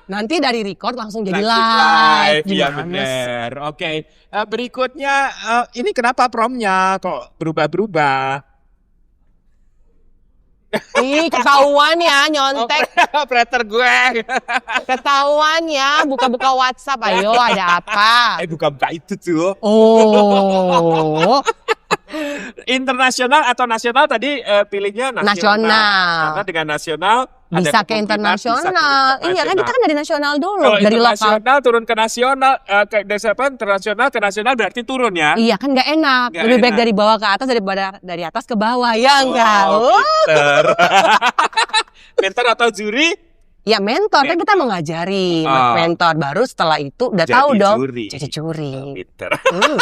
Speaker 1: Nanti dari record langsung jadi
Speaker 2: Langsung
Speaker 1: live.
Speaker 2: Iya
Speaker 1: Gimana sih?
Speaker 2: bener. Oke. Berikutnya ini kenapa promnya kok berubah-berubah?
Speaker 1: Ih, ketahuan ya nyontek.
Speaker 2: Operator gue.
Speaker 1: Ketahuan ya, buka-buka WhatsApp. Ayo, ada apa?
Speaker 2: Buka-buka itu tuh.
Speaker 1: Oh,
Speaker 2: Internasional atau nasional tadi pilihnya nasional.
Speaker 1: Nasional.
Speaker 2: Karena dengan nasional ada
Speaker 1: bisa ke
Speaker 2: kemungkinan
Speaker 1: internasional.
Speaker 2: bisa ke
Speaker 1: Iya kan, kita kan dari nasional dulu.
Speaker 2: Kalau
Speaker 1: Dari lokal.
Speaker 2: internasional turun ke nasional, internasional ke nasional berarti turun ya?
Speaker 1: Iya kan nggak enak.
Speaker 2: Nggak
Speaker 1: Lebih baik
Speaker 2: enak.
Speaker 1: dari bawah ke atas daripada dari atas ke bawah. Ya enggak?
Speaker 2: Pinter. Mentor atau juri?
Speaker 1: Ya mentor, kan kita mau ngajari.
Speaker 2: Oh.
Speaker 1: Mentor, baru setelah itu udah
Speaker 2: Jadi
Speaker 1: tahu dong.
Speaker 2: juri.
Speaker 1: Jadi juri.
Speaker 2: Pinter.
Speaker 1: Hmm.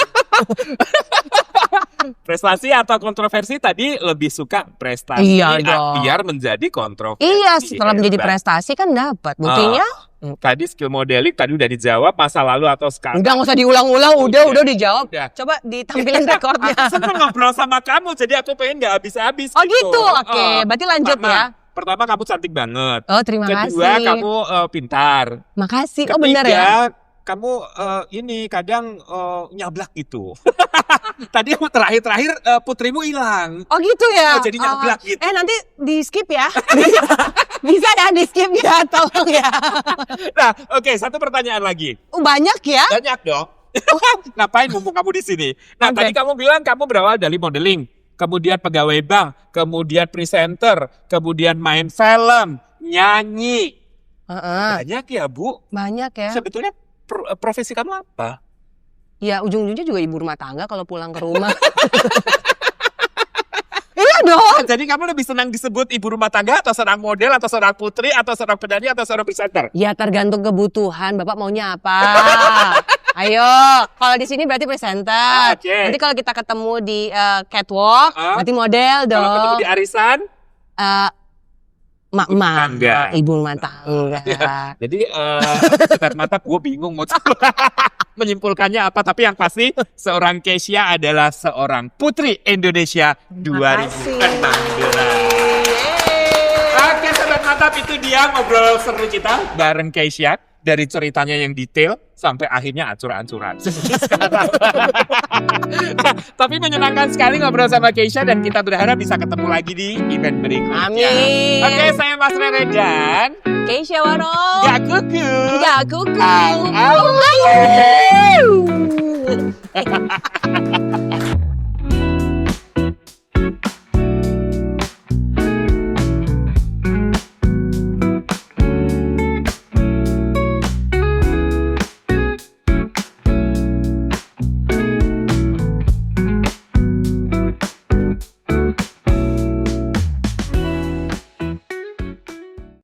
Speaker 2: Prestasi atau kontroversi tadi lebih suka prestasi.
Speaker 1: Iya dong.
Speaker 2: Biar menjadi kontroversi.
Speaker 1: Iya, setelah menjadi
Speaker 2: Hebat.
Speaker 1: prestasi kan dapat. Buktinya,
Speaker 2: Tadi skill modeling tadi udah dijawab, masa lalu atau sekarang.
Speaker 1: udah nggak usah diulang-ulang, udah dijawab.
Speaker 2: Udah.
Speaker 1: Coba ditampilin rekornya.
Speaker 2: Aku seneng ngobrol sama kamu, jadi aku pengen nggak habis-habis.
Speaker 1: Oh gitu, oke. Berarti lanjut ya.
Speaker 2: Pertama kamu cantik banget.
Speaker 1: Oh terima
Speaker 2: Kedua
Speaker 1: kasih.
Speaker 2: kamu pintar.
Speaker 1: Makasih.
Speaker 2: Ketiga
Speaker 1: Oh benar ya.
Speaker 2: kamu ini kadang nyablak gitu. Tadi aku terakhir putrimu hilang.
Speaker 1: Oh gitu ya.
Speaker 2: Oh, jadi nyablak gitu.
Speaker 1: Nanti di skip ya. Bisa ya di skip ya, tolong ya.
Speaker 2: Nah, oke, satu pertanyaan lagi.
Speaker 1: Banyak ya.
Speaker 2: Banyak dong. Ngapain mumpung kamu di sini? Nah,
Speaker 1: Oke.
Speaker 2: tadi kamu bilang kamu berawal dari modeling, kemudian pegawai bank, kemudian presenter, kemudian main film, nyanyi. Banyak ya, Bu.
Speaker 1: Banyak ya.
Speaker 2: Sebetulnya profesi kamu apa?
Speaker 1: Ya ujung-ujungnya juga ibu rumah tangga kalau pulang ke rumah. Iya dong.
Speaker 2: Jadi kamu lebih senang disebut ibu rumah tangga atau seorang model atau seorang putri atau seorang penyanyi atau seorang presenter?
Speaker 1: Ya tergantung kebutuhan, Bapak maunya apa. Ayo, kalau di sini berarti presenter.
Speaker 2: Oke.
Speaker 1: Nanti kalau kita ketemu di catwalk, berarti model dong.
Speaker 2: Kalau ketemu di arisan?
Speaker 1: Mak-mak,
Speaker 2: Tangga.
Speaker 1: ibu rumah tangga.
Speaker 2: Jadi sekat mata gue bingung mau menyimpulkannya apa. Tapi yang pasti seorang Keisha adalah seorang putri Indonesia 2016. Oke sobat mantap, itu dia ngobrol seru kita bareng Keisha. Dari ceritanya yang detail sampai akhirnya ancur-ancuran. Tapi menyenangkan sekali ngobrol sama Keisha dan kita berharap bisa ketemu lagi di event berikutnya.
Speaker 1: Amin.
Speaker 2: Oke, saya Mas Rere dan
Speaker 1: Keisha Waro.
Speaker 2: Gak Kuku.
Speaker 1: Gak kuku.
Speaker 2: Au, au.